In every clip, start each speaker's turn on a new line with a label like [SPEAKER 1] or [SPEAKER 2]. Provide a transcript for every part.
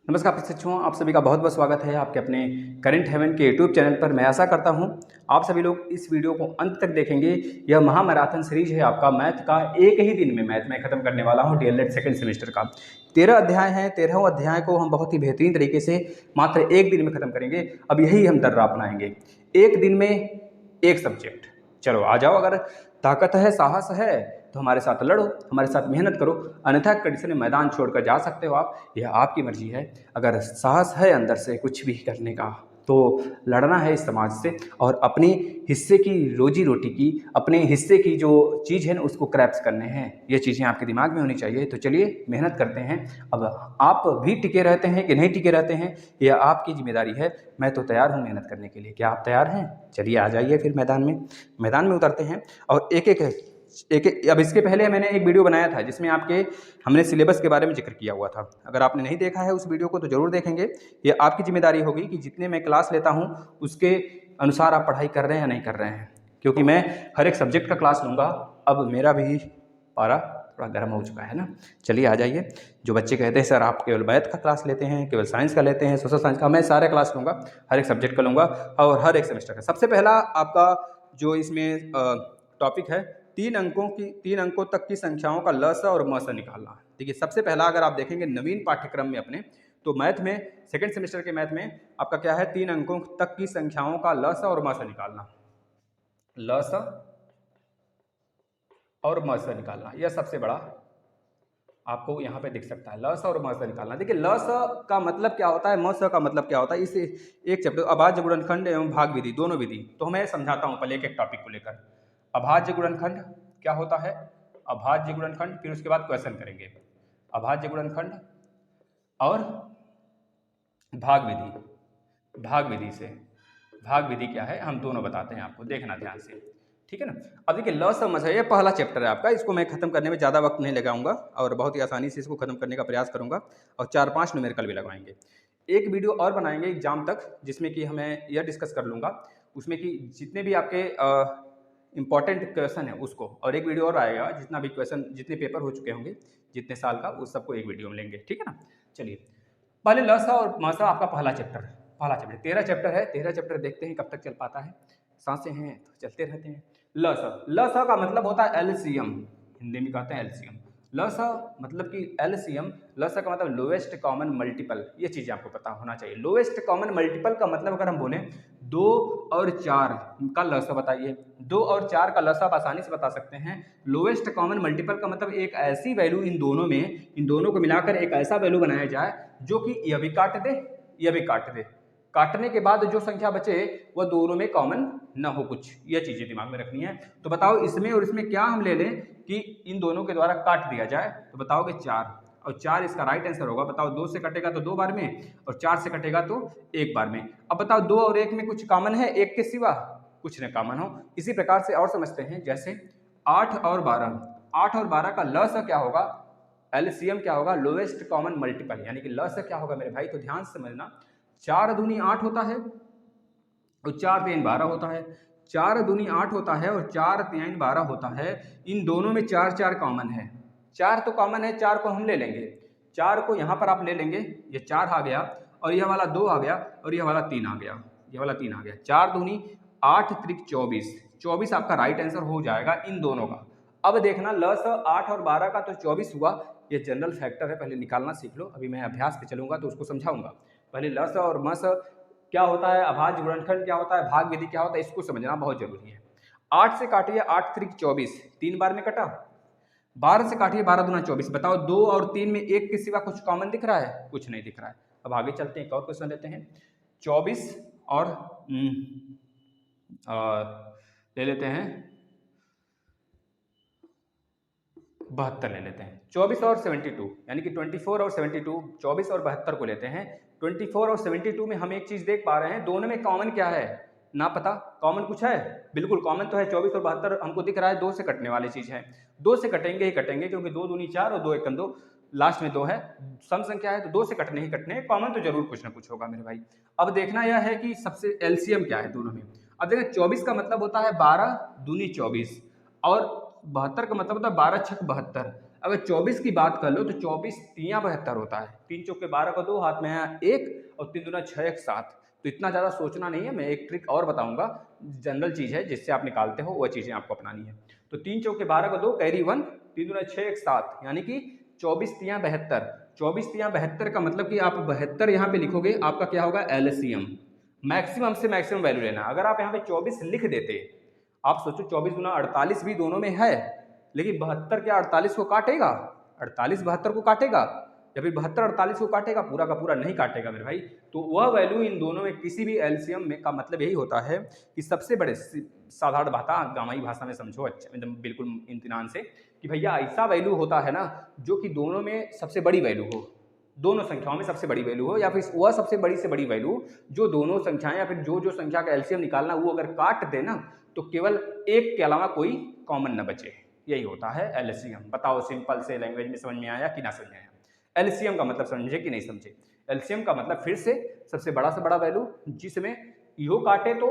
[SPEAKER 1] नमस्कार प्रशिक्षुओं, आप सभी का बहुत बहुत स्वागत है आपके अपने करंट हेवन के यूट्यूब चैनल पर। मैं आशा करता हूं आप सभी लोग इस वीडियो को अंत तक देखेंगे। यह महामैराथन सीरीज है आपका मैथ का। एक ही दिन में मैथ में खत्म करने वाला हूं डीएलएड सेकंड सेमेस्टर का। 13 अध्याय हैं। 13वें अध्याय को हम बहुत ही बेहतरीन तरीके से मात्र एक दिन में खत्म करेंगे। अब यही हम दर्रा अपनाएंगे, एक दिन में एक सब्जेक्ट। चलो आ जाओ, अगर ताकत है, साहस है तो हमारे साथ लड़ो, हमारे साथ मेहनत करो, अन्यथा कंडीशन में मैदान छोड़कर जा सकते हो आप। यह आपकी मर्जी है। अगर साहस है अंदर से कुछ भी करने का तो लड़ना है इस समाज से और अपनी हिस्से की रोजी रोटी की, अपने हिस्से की जो चीज़ है ना उसको क्रैप्स करने हैं। ये चीज़ें आपके दिमाग में होनी चाहिए। तो चलिए मेहनत करते हैं। अब आप भी टिके रहते हैं कि नहीं टिके रहते हैं यह आपकी जिम्मेदारी है। मैं तो तैयार हूँ मेहनत करने के लिए। क्या आप तैयार हैं? चलिए आ जाइए फिर मैदान में उतरते हैं और एक एक। अब इसके पहले मैंने एक वीडियो बनाया था जिसमें हमने सिलेबस के बारे में जिक्र किया हुआ था। अगर आपने नहीं देखा है उस वीडियो को तो जरूर देखेंगे। ये आपकी जिम्मेदारी होगी कि जितने मैं क्लास लेता हूँ उसके अनुसार आप पढ़ाई कर रहे हैं या नहीं कर रहे हैं, क्योंकि मैं हर एक सब्जेक्ट का क्लास लूँगा। अब मेरा भी पारा थोड़ा गर्म हो चुका है ना। चलिए आ जाइए। जो बच्चे कहते हैं सर आप केवल मैथ का क्लास लेते हैं, केवल साइंस का लेते हैं, सोशल साइंस का, मैं सारे क्लास लूँगा, हर एक सब्जेक्ट का लूँगा और हर एक सेमेस्टर का। सबसे पहला आपका जो इसमें टॉपिक है, 3 अंकों तक की संख्याओं का लस और मस निकालना। देखिए सबसे पहला अगर आप देखेंगे नवीन पाठ्यक्रम में अपने, तो मैथ में सेकंड सेमेस्टर के मैथ में आपका क्या है, 3 अंकों तक की संख्याओं का लस और मस निकालना। लस और मस निकालना, यह सबसे बड़ा आपको यहाँ पे दिख सकता है, लस और मस निकालना। देखिए लस का मतलब क्या होता है, मस का मतलब क्या होता है, इस एक चैप्टर अभाज्य गुणनखंड एवं भाग विधि, दोनों विधि तो मैं समझाता हूँ पहले एक एक टॉपिक को लेकर। अभाज्य गुणनखंड क्या होता है, अभाज्य गुणनखंड, फिर उसके बाद क्वेश्चन करेंगे। अभाज्य गुणनखंड और भाग विधि। भाग विधि क्या है हम दोनों बताते हैं आपको, देखना ध्यान से, ठीक है ना। अब देखिए लस और मस है, ये पहला चैप्टर है आपका। इसको मैं खत्म करने में ज़्यादा वक्त नहीं लगाऊंगा और बहुत ही आसानी से इसको खत्म करने का प्रयास करूंगा और 4-5 न्यूमेरिकल भी लगवाएंगे। एक वीडियो और बनाएंगे एग्जाम तक जिसमें कि हमें यह डिस्कस कर लूँगा उसमें कि जितने भी आपके इंपॉर्टेंट क्वेश्चन है उसको, और एक वीडियो और आएगा जितना भी क्वेश्चन, जितने पेपर हो चुके होंगे जितने साल का, उस सबको एक वीडियो में लेंगे, ठीक है ना। चलिए पहले लसा और मसा आपका पहला चैप्टर 13 चैप्टर है। 13 चैप्टर देखते हैं कब तक चल पाता है, सांसें हैं तो चलते रहते हैं। लसा का मतलब होता है एलसीएम, हिंदी में कहते हैं एलसीएम। लसा मतलब कि एलसीएम, लसा का मतलब लोएस्ट कॉमन मल्टीपल। ये चीज़ आपको पता होना चाहिए। लोएस्ट कॉमन मल्टीपल का मतलब अगर हम बोलें 2 और 4 का लसा बताइए, 2 और 4 का लसा आप आसानी से बता सकते हैं। लोएस्ट कॉमन मल्टीपल का मतलब एक ऐसी वैल्यू इन दोनों को मिलाकर एक ऐसा वैल्यू बनाया जाए जो कि यह भी काट दे यह भी काट दे, काटने के बाद जो संख्या बचे वह दोनों में कॉमन ना हो कुछ। यह चीजें दिमाग में रखनी है। तो बताओ इसमें और इसमें क्या हम ले लें कि इन दोनों के द्वारा काट दिया जाए, तो बताओगे 4, और 4 इसका राइट आंसर होगा। बताओ 2 से कटेगा तो 2 बार में और 4 से कटेगा तो 1 बार में। अब बताओ 2 और 1 में कुछ कॉमन है, 1 के सिवा कुछ न कॉमन हो। इसी प्रकार से और समझते हैं, जैसे 8 और 12 का लस क्या होगा, एलसीएम क्या होगा, लोएस्ट कॉमन मल्टीपल, यानी कि लस क्या होगा मेरे भाई। तो ध्यान से समझना, 4 दूनी 8 होता है और 4 3 12 होता है। 4 दूनी 8 होता है और 4 3 12 होता है। इन दोनों में 4 4 कॉमन है। 4 तो कॉमन है, 4 को हम ले लेंगे, 4 को यहाँ पर आप ले लेंगे, ये 4 आ गया और यह वाला 2 आ गया और यह वाला 3 आ गया, यह वाला 3 आ गया। 4 दूनी 8 त्रिक 24, 24 आपका राइट आंसर हो जाएगा इन दोनों का। अब देखना लस 8 और 12 का तो 24 हुआ, ये जनरल फैक्टर है, पहले निकालना सीख लो। अभी मैं अभ्यास पे चलूंगा तो उसको समझाऊंगा। पहले लस और मस क्या होता है, अभाज्य गुणनखंड क्या होता है, भाग विधि क्या होता है, इसको समझना बहुत जरूरी है। 8 से काटिए 8 त्रिक 24, 3 बार में कटा। 12 से काटिए 12 दूना 24। बताओ 2 और 3 में 1 के सिवा कुछ कॉमन दिख रहा है, कुछ नहीं दिख रहा है। अब आगे चलते हैं, एक और क्वेश्चन लेते हैं। 24 और ले लेते हैं 72 ले लेते हैं। 24 और 72 यानी कि 24 और 72, 24 और 72 को लेते हैं। 24 और 72 में हम एक चीज देख पा रहे हैं, दोनों में कॉमन क्या है ना पता। कॉमन कुछ है, बिल्कुल कॉमन तो है। 24 और 72 हमको दिख रहा है 2 से कटने वाली चीज है। 2 से कटेंगे ही कटेंगे, क्योंकि 2 दूनी 4 और 2 एकम 2, लास्ट में 2 है, सम संख्या है तो 2 से कटने ही कटने, कॉमन तो जरूर कुछ ना कुछ होगा मेरे भाई। अब देखना यह है कि सबसे एलसीएम क्या है दोनों में। अब देखिए 24 का मतलब होता है 12 दूनी 24 और 72 का मतलब होता है 12 छक 72। अगर 24 की बात कर लो तो 24 तियाँ 72 होता है। 3 चौके 12 का 2, हाथ में आया 1 और 3 दूना 6 एक 7। तो इतना ज़्यादा सोचना नहीं है, मैं एक ट्रिक और बताऊंगा, जनरल चीज़ है जिससे आप निकालते हो, वह चीज़ें आपको अपनानी है। तो 3 चौके 12 का 2 कैरी 1, 3 दूना 6 एक 7, यानी कि 24 तियाँ 72। 24 तियाँ 72 का मतलब कि आप 72 यहाँ पे लिखोगे, आपका क्या होगा एलसीएम। मैक्सिमम से मैक्सिमम वैल्यू लेना। अगर आप यहाँ पे 24 लिख देते, आप सोचो 24 गुना 48 भी दोनों में है, लेकिन 72 क्या 48 को काटेगा? 48 72 को काटेगा? या फिर 72 48 को काटेगा? पूरा का पूरा नहीं काटेगा मेरे भाई। तो वह वैल्यू इन दोनों में किसी भी एलसीएम में का मतलब यही होता है कि सबसे बड़े, साधारण भाषा गांवी भाषा में समझो अच्छा एकदम बिल्कुल इत्मीनान से, कि भैया ऐसा वैल्यू होता है ना जो कि दोनों में सबसे बड़ी वैल्यू हो, दोनों संख्याओं में सबसे बड़ी वैल्यू हो, या फिर वह सबसे बड़ी से बड़ी वैल्यू जो दोनों संख्याएं या फिर जो संख्या का एलसीएम निकालना वो अगर काट देना तो केवल एक के अलावा कोई कॉमन न बचे। यही होता है एलसीएम। बताओ सिंपल से लैंग्वेज में समझ में आया कि ना समझ में आया? एलसीएम का मतलब समझे कि नहीं समझे? एलसीएम का मतलब फिर से सबसे बड़ा से बड़ा वैल्यू जिसमें यो काटे तो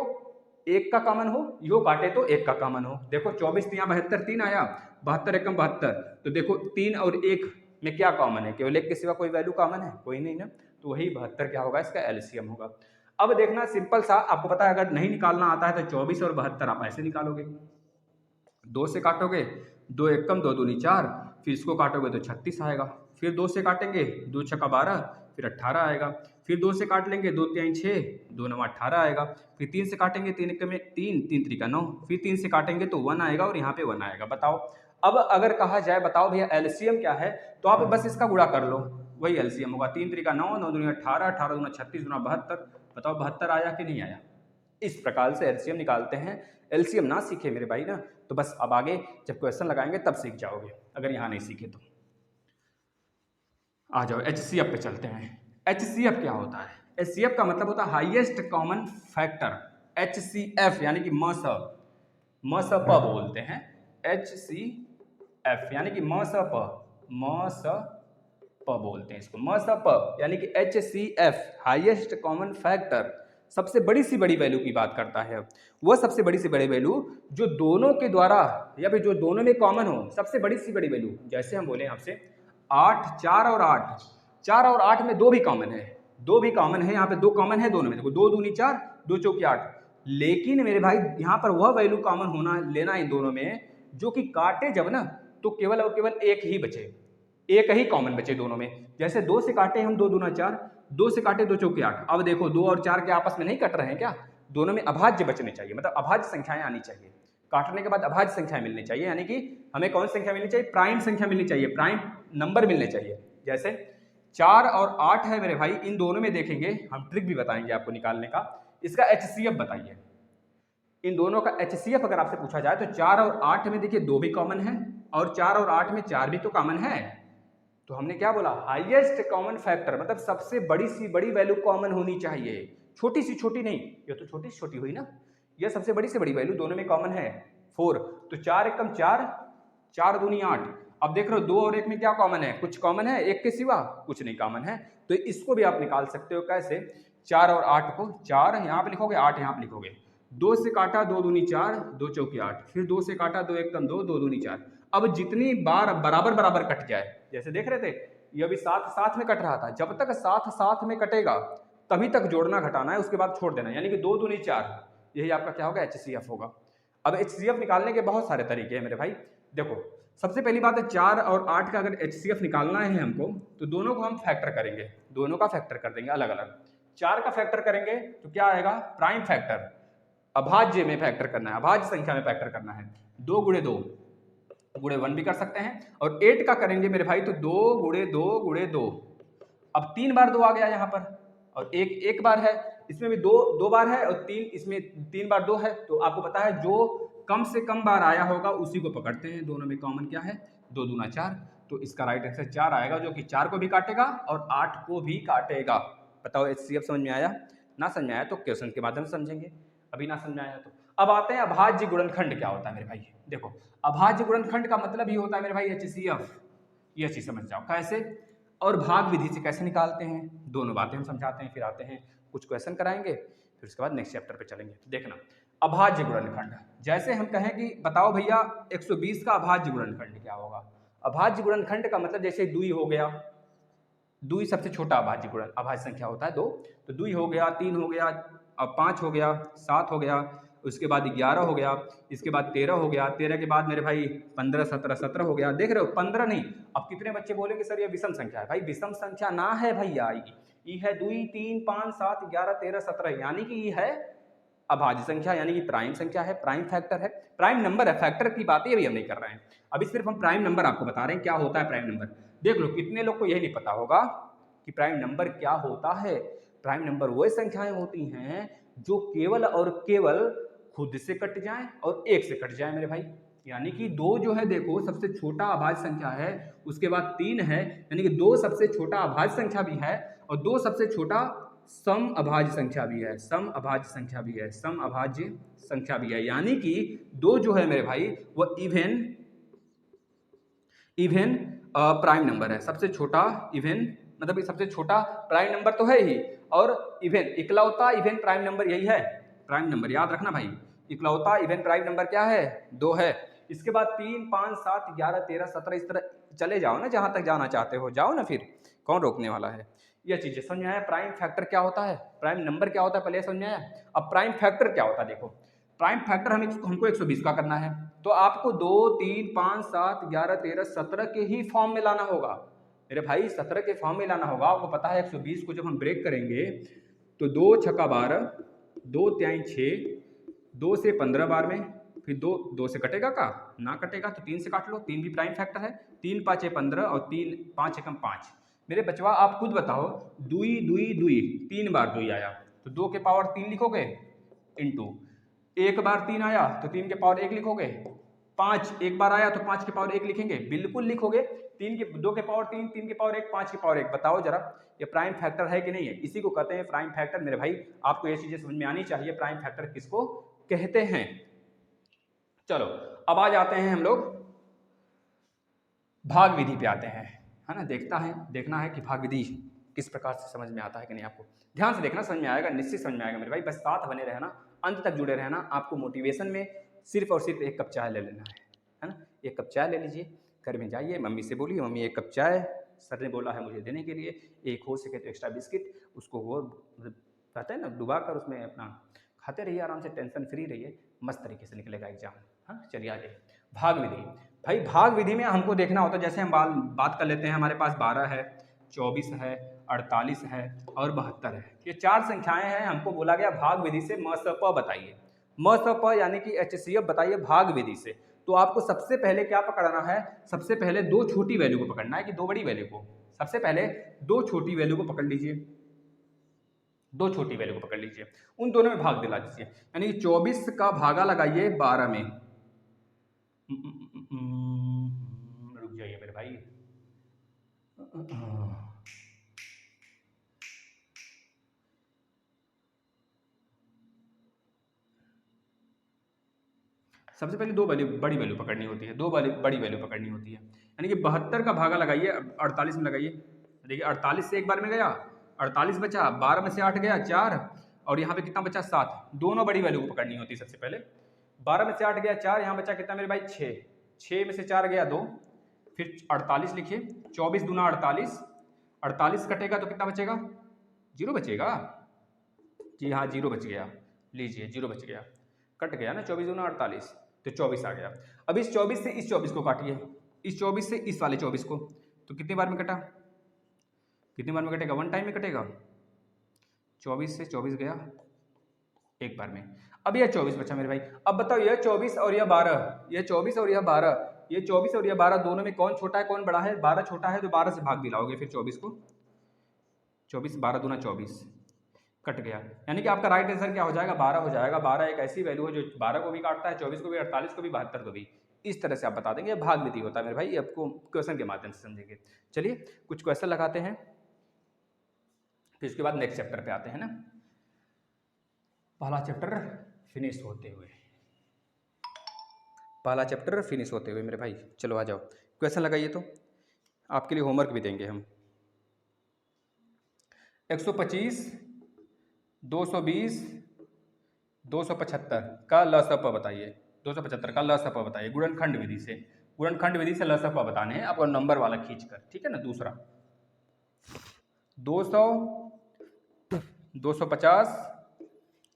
[SPEAKER 1] एक का कॉमन हो, यो काटे तो एक का कॉमन हो। देखो 24 यहाँ 72 3 आया, 72 एकम 72, तो देखो 3 और 1 में क्या कॉमन है? केवल एक के सिवा कोई वैल्यू कॉमन है? कोई नहीं ना। तो वही 72 क्या होगा? इसका एलसीएम होगा। अब देखना सिंपल सा, आपको पता है अगर नहीं निकालना आता है तो 24 और 72 आप ऐसे निकालोगे, 2 से काटोगे, 2 एकम 2 दूनी 4, फिर इसको काटोगे तो 36 आएगा, फिर 2 से काटेंगे 2 छक्का 12, फिर 18 आएगा, फिर 2 से काट लेंगे 2 तिहाई 6, 2 नवा 18 आएगा, फिर 3 से काटेंगे 3 एकम में 3, 3 त्रिका 9, फिर 3 से काटेंगे तो 1 आएगा और यहाँ पे 1 आएगा। बताओ अब अगर कहा जाए बताओ भैया एलसीएम क्या है, तो आप बस इसका गुणा कर लो, वही एलसीएम होगा। 3 त्रिका 9, 9 दूनी 18, 18 दूना 36, दूना 72। बताओ 72 आया कि नहीं आया? इस प्रकार से एलसीएम निकालते हैं। एलसीएम ना सीखे मेरे भाई ना तो बस अब आगे जब क्वेश्चन लगाएंगे तब सीख जाओगे, अगर यहाँ नहीं सीखे तो। आ जाओ एचसीएफ पे चलते हैं। एचसीएफ क्या होता है? एचसीएफ का मतलब होता है हाईएस्ट कॉमन फैक्टर। एचसीएफ यानी कि मसप बोलते हैं। एचसीएफ यानी कि मसप बोलते हैं इसको, मसप यानी कि एचसीएफ हाईएस्ट कॉमन फैक्टर, सबसे बड़ी सी बड़ी वैल्यू की बात करता है। वह सबसे बड़ी सी बड़ी वैल्यू जो दोनों के द्वारा या फिर जो दोनों में कॉमन हो, सबसे बड़ी सी बड़ी वैल्यू। जैसे हम बोले आपसे 8, 4 और 8, 4 और 8 में 2 भी कॉमन है, 2 भी कॉमन है, यहाँ पे 2 कॉमन है दोनों में। देखो 2 दूनी 4, 2 चौकी 8, लेकिन मेरे भाई यहाँ पर वह वैल्यू कॉमन होना लेना इन दोनों में जो कि काटे जब ना तो केवल और केवल एक ही बचे, एक ही कॉमन बचे दोनों में। जैसे 2 से काटे हम 2 दूना 4, 2 से काटे 2 चौके 8। अब देखो 2 और 4 के आपस में नहीं कट रहे हैं क्या? दोनों में अभाज्य बचने चाहिए, मतलब अभाज्य संख्याएं आनी चाहिए। काटने के बाद अभाज्य संख्या मिलनी चाहिए, यानी कि हमें कौन संख्या मिलनी चाहिए? प्राइम संख्या मिलनी चाहिए, प्राइम नंबर मिलने चाहिए। जैसे 4 और 8 है मेरे भाई, इन दोनों में देखेंगे हम, ट्रिक भी बताएंगे आपको निकालने का। इसका एचसीएफ बताइए, इन दोनों का एचसीएफ अगर आपसे पूछा जाए तो 4 और 8 में देखिए 2 भी कॉमन है और 4 और 8 में 4 भी तो कॉमन है। तो हमने क्या बोला? हाईएस्ट कॉमन फैक्टर, मतलब सबसे बड़ी सी बड़ी वैल्यू कॉमन होनी चाहिए, छोटी सी छोटी नहीं। ये तो छोटी सी छोटी हुई ना, ये सबसे बड़ी से बड़ी वैल्यू दोनों में कॉमन है 4। तो 4 एकम 4, 4 दूनी 8। अब देख रहे हो 2 और 1 में क्या कॉमन है? कुछ कॉमन है? एक के सिवा कुछ नहीं कॉमन है। तो इसको भी आप निकाल सकते हो। कैसे? 4 और 8 को, 4 यहाँ पे लिखोगे, 8 यहाँ पे लिखोगे। 2 से काटा 2 दूनी 4, 2 चौकी 8, फिर 2 से काटा 2 एकम 2, 2 दूनी 4। अब जितनी बार बराबर बराबर कट जाए, जैसे देख रहे थे ये अभी साथ साथ में कट रहा था, जब तक साथ साथ में कटेगा तभी तक जोड़ना घटाना है, उसके बाद छोड़ देना, यानी कि 2 दूनी 4, यही आपका क्या होगा? एचसीएफ होगा। अब एचसीएफ निकालने के बहुत सारे तरीके हैं मेरे भाई। देखो सबसे पहली बात है 4 और 8 का अगर एचसीएफ निकालना है हमको तो दोनों को हम फैक्टर करेंगे, दोनों का फैक्टर कर देंगे अलग अलग। 4 का फैक्टर करेंगे तो क्या आएगा? प्राइम फैक्टर, अभाज्य में फैक्टर करना है, अभाज्य संख्या में फैक्टर करना है। 2 गुणे 2 गुणे 1 भी कर सकते हैं। और 8 का करेंगे मेरे भाई तो 2 गुणे 2 गुणे 2। अब 3 बार 2 आ गया यहाँ पर और एक बार है, इसमें भी 2 बार है और 3, इसमें 3 बार 2 है। तो आपको पता है जो कम से कम बार आया होगा उसी को पकड़ते हैं। दोनों में कॉमन क्या है? 2 दूना 4। तो इसका राइट आंसर 4 आएगा, जो कि 4 को भी काटेगा और 8 को भी काटेगा। बताओ एचसीएफ समझ में आया? ना समझ में आया तो क्वेश्चन के माध्यम से समझेंगे, अभी ना समझ में आया तो। अब आते हैं अभाज्य गुणनखंड क्या होता है मेरे भाई। देखो अभाज्य गुणनखंड का मतलब ही होता है मेरे भाई एचसीएफ, ये चीज समझ जाओ कैसे, और भाग विधि से कैसे निकालते हैं, दोनों बातें हम समझाते हैं। फिर आते हैं कुछ क्वेश्चन कराएंगे, फिर उसके बाद नेक्स्ट चैप्टर पे चलेंगे। देखना अभाज्य गुणनखंड, जैसे हम कहें कि बताओ भैया 120 का अभाज्य गुणनखंड क्या होगा। अभाज्य गुणनखंड का मतलब जैसे दुई हो गया, दुई सबसे छोटा अभाज्य गुणन अभाज्य संख्या होता है 2, तो दुई हो गया, 3 हो गया, अब 5 हो गया, 7 हो गया, उसके बाद 11 हो गया, इसके बाद 13 हो गया, 13 के बाद मेरे भाई 15, 17, 17 हो गया। देख रहे हो 15 नहीं, अब कितने बच्चे बोलेंगे सर ये विषम संख्या है। भाई विषम संख्या ना है भैया, ये है 2, 3, 5, 7, 11, 13, 17, यानी कि ये है अभाज्य संख्या, यानी कि प्राइम संख्या है, प्राइम फैक्टर है, प्राइम नंबर है। फैक्टर की बातें अभी हम नहीं कर रहे हैं, अभी सिर्फ हम प्राइम नंबर आपको बता रहे हैं क्या होता है प्राइम नंबर। देख लो कितने लोग को यही नहीं पता होगा कि प्राइम नंबर क्या होता है। प्राइम नंबर वही संख्याएं होती हैं जो केवल और केवल खुद से कट जाएं और एक से कट जाएं मेरे भाई। यानी कि 2 जो है देखो सबसे छोटा अभाज्य संख्या है, उसके बाद 3 है, यानी कि 2 सबसे छोटा अभाज्य संख्या भी है और 2 सबसे छोटा सम अभाज्य संख्या भी है, सम अभाज्य संख्या भी है, सम अभाज्य संख्या भी है। यानी कि 2 जो है मेरे भाई वो इवन प्राइम नंबर है, सबसे छोटा इवन मतलब सबसे छोटा प्राइम नंबर तो है ही, और इवन इकलौता इवन प्राइम नंबर यही है प्राइम नंबर, याद रखना भाई। इकलौता इवन प्राइम नंबर क्या है 2 है। इसके बाद 3, 5, 7, 11, 13, 17 इस तरह चले जाओ ना, जहां तक जाना चाहते हो जाओ ना, फिर कौन रोकने वाला है। यह चीजें समझ में आया। प्राइम फैक्टर क्या होता है, प्राइम नंबर क्या होता है, पहले समझ में आया। अब प्राइम फैक्टर क्या होता है, देखो प्राइम फैक्टर हमको 120 का करना है, तो आपको 2, 3, 5, 7, 11, 13, 17 के ही फॉर्म में लाना होगा मेरे भाई, 17 के फॉर्म में लाना होगा। आपको पता है 120 को जब हम ब्रेक करेंगे तो 2 छक्का 12, 2 तिहाई 6, 2 से 15 बार में, फिर 2 से कटेगा का ना कटेगा तो 3 से काट लो, 3 भी प्राइम फैक्टर है, 3 5 15 और 3 5 एकम 5। मेरे बचवा आप खुद बताओ, दुई दुई दुई 3 बार दुई आया तो 2 के पावर 3 लिखोगे, इंटू 1 बार 3 आया तो 3 के पावर 1 लिखोगे, 5 एक बार आया तो 5 के पावर 1 लिखेंगे, बिल्कुल लिखोगे। 2 के पावर 3, 3 के पावर 1, 5 के पावर 1। बताओ जरा ये प्राइम फैक्टर है कि नहीं है, इसी को कहते हैं प्राइम फैक्टर मेरे भाई। आपको ये चीजें समझ में आनी चाहिए, प्राइम फैक्टर किसको कहते हैं। चलो अब आ जाते हैं हम लोग भाग विधि पे आते हैं, है ना। देखना है कि भाग विधि किस प्रकार से समझ में आता है कि नहीं। आपको ध्यान से देखना, समझ में आएगा, निश्चित समझ में आएगा मेरे भाई। बस साथ बने रहना, अंत तक जुड़े रहना। आपको मोटिवेशन में सिर्फ और सिर्फ 1 कप चाय ले लेना है ना। 1 कप चाय ले लीजिए, घर में जाइए, मम्मी से बोलिए मम्मी 1 कप चाय सर ने बोला है मुझे देने के लिए, एक हो सके तो एक्स्ट्रा बिस्किट, उसको वो कहते हैं ना डुबा कर उसमें अपना खाते रहिए, आराम से टेंशन फ्री रहिए, मस्त तरीके से निकलेगा एग्जाम। हाँ चलिए आगे भाग विधि। भाई भाग विधि में हमको देखना होता है, जैसे हम बात कर लेते हैं, हमारे पास 12 है, 24 है, 48 है और 72 है। ये 4 संख्याएं हैं, हमको बोला गया भाग विधि से म स प बताइए, म स प यानी कि HCF बताइए भाग विधि से। तो आपको सबसे पहले क्या पकड़ना है, सबसे पहले 2 छोटी वैल्यू को पकड़ना है कि 2 बड़ी वैल्यू को। सबसे पहले 2 छोटी वैल्यू को पकड़ लीजिए, 2 छोटी वैल्यू को पकड़ लीजिए, उन दोनों में भाग दिला दीजिए। यानी 24 का भागा लगाइए 12 में, रुक जाइए मेरे भाई, सबसे पहले 2 बड़ी वैल्यू पकड़नी होती है, 2 बड़ी वैल्यू पकड़नी होती है। यानी कि 72 का भागा लगाइए 48 में लगाइए। देखिए 48 से एक बार में गया 48 बचा, 12 में से 8 गया 4, और यहाँ पे कितना बचा 7। दोनों बड़ी वैल्यू को पकड़नी होती है सबसे पहले। 12 में से 8 गया 4, यहाँ बचा कितना मेरे भाई 6, 6 में से 4 गया 2, फिर 48 लिखिए, 24 दूना 48, 48 कटेगा तो कितना बचेगा, 0 बचेगा। जी हाँ 0 बच गया, लीजिए 0 बच गया, कट गया ना, 24 दूना 48 तो 24 आ गया। अब इस 24 से इस 24 को काटिए, इस 24 से इस वाले 24 को, तो कितनी बार में कटा, कितनी बार में कटेगा, 1 टाइम में कटेगा। 24 से 24 गया एक बार में, अब यह 24 बचा मेरे भाई। अब बताओ यह 24 और यह 12, यह 24 और यह 12, ये 24 और यह 12 दोनों में कौन छोटा है कौन बड़ा है, 12 छोटा है तो 12 से भाग दिलाओगे फिर 24 को, 24 12 दूना 24 कट गया। यानी कि आपका राइट आंसर क्या हो जाएगा, 12 हो जाएगा। 12 एक ऐसी वैल्यू है जो 12 को भी काटता है, 24 को भी, 48 को भी, 72 को भी। इस तरह से आप बता देंगे, भाग विधि होता है मेरे भाई। आपको क्वेश्चन के माध्यम से समझेंगे। चलिए कुछ क्वेश्चन लगाते हैं, फिर उसके बाद नेक्स्ट चैप्टर पे आते हैं ना। पहला चैप्टर फिनिश होते हुए, पहला चैप्टर फिनिश होते हुए मेरे भाई। चलो आ जाओ, क्वेश्चन लगाइए। तो आपके लिए होमवर्क भी देंगे हम। 125, 220, 275 का ल स प बताइए, 275 का ल स प बताइए गुणनखंड विधि से। गुणनखंड विधि से लसक बताने हैं आपको, नंबर वाला खींच कर, ठीक है ना। दूसरा 200, 250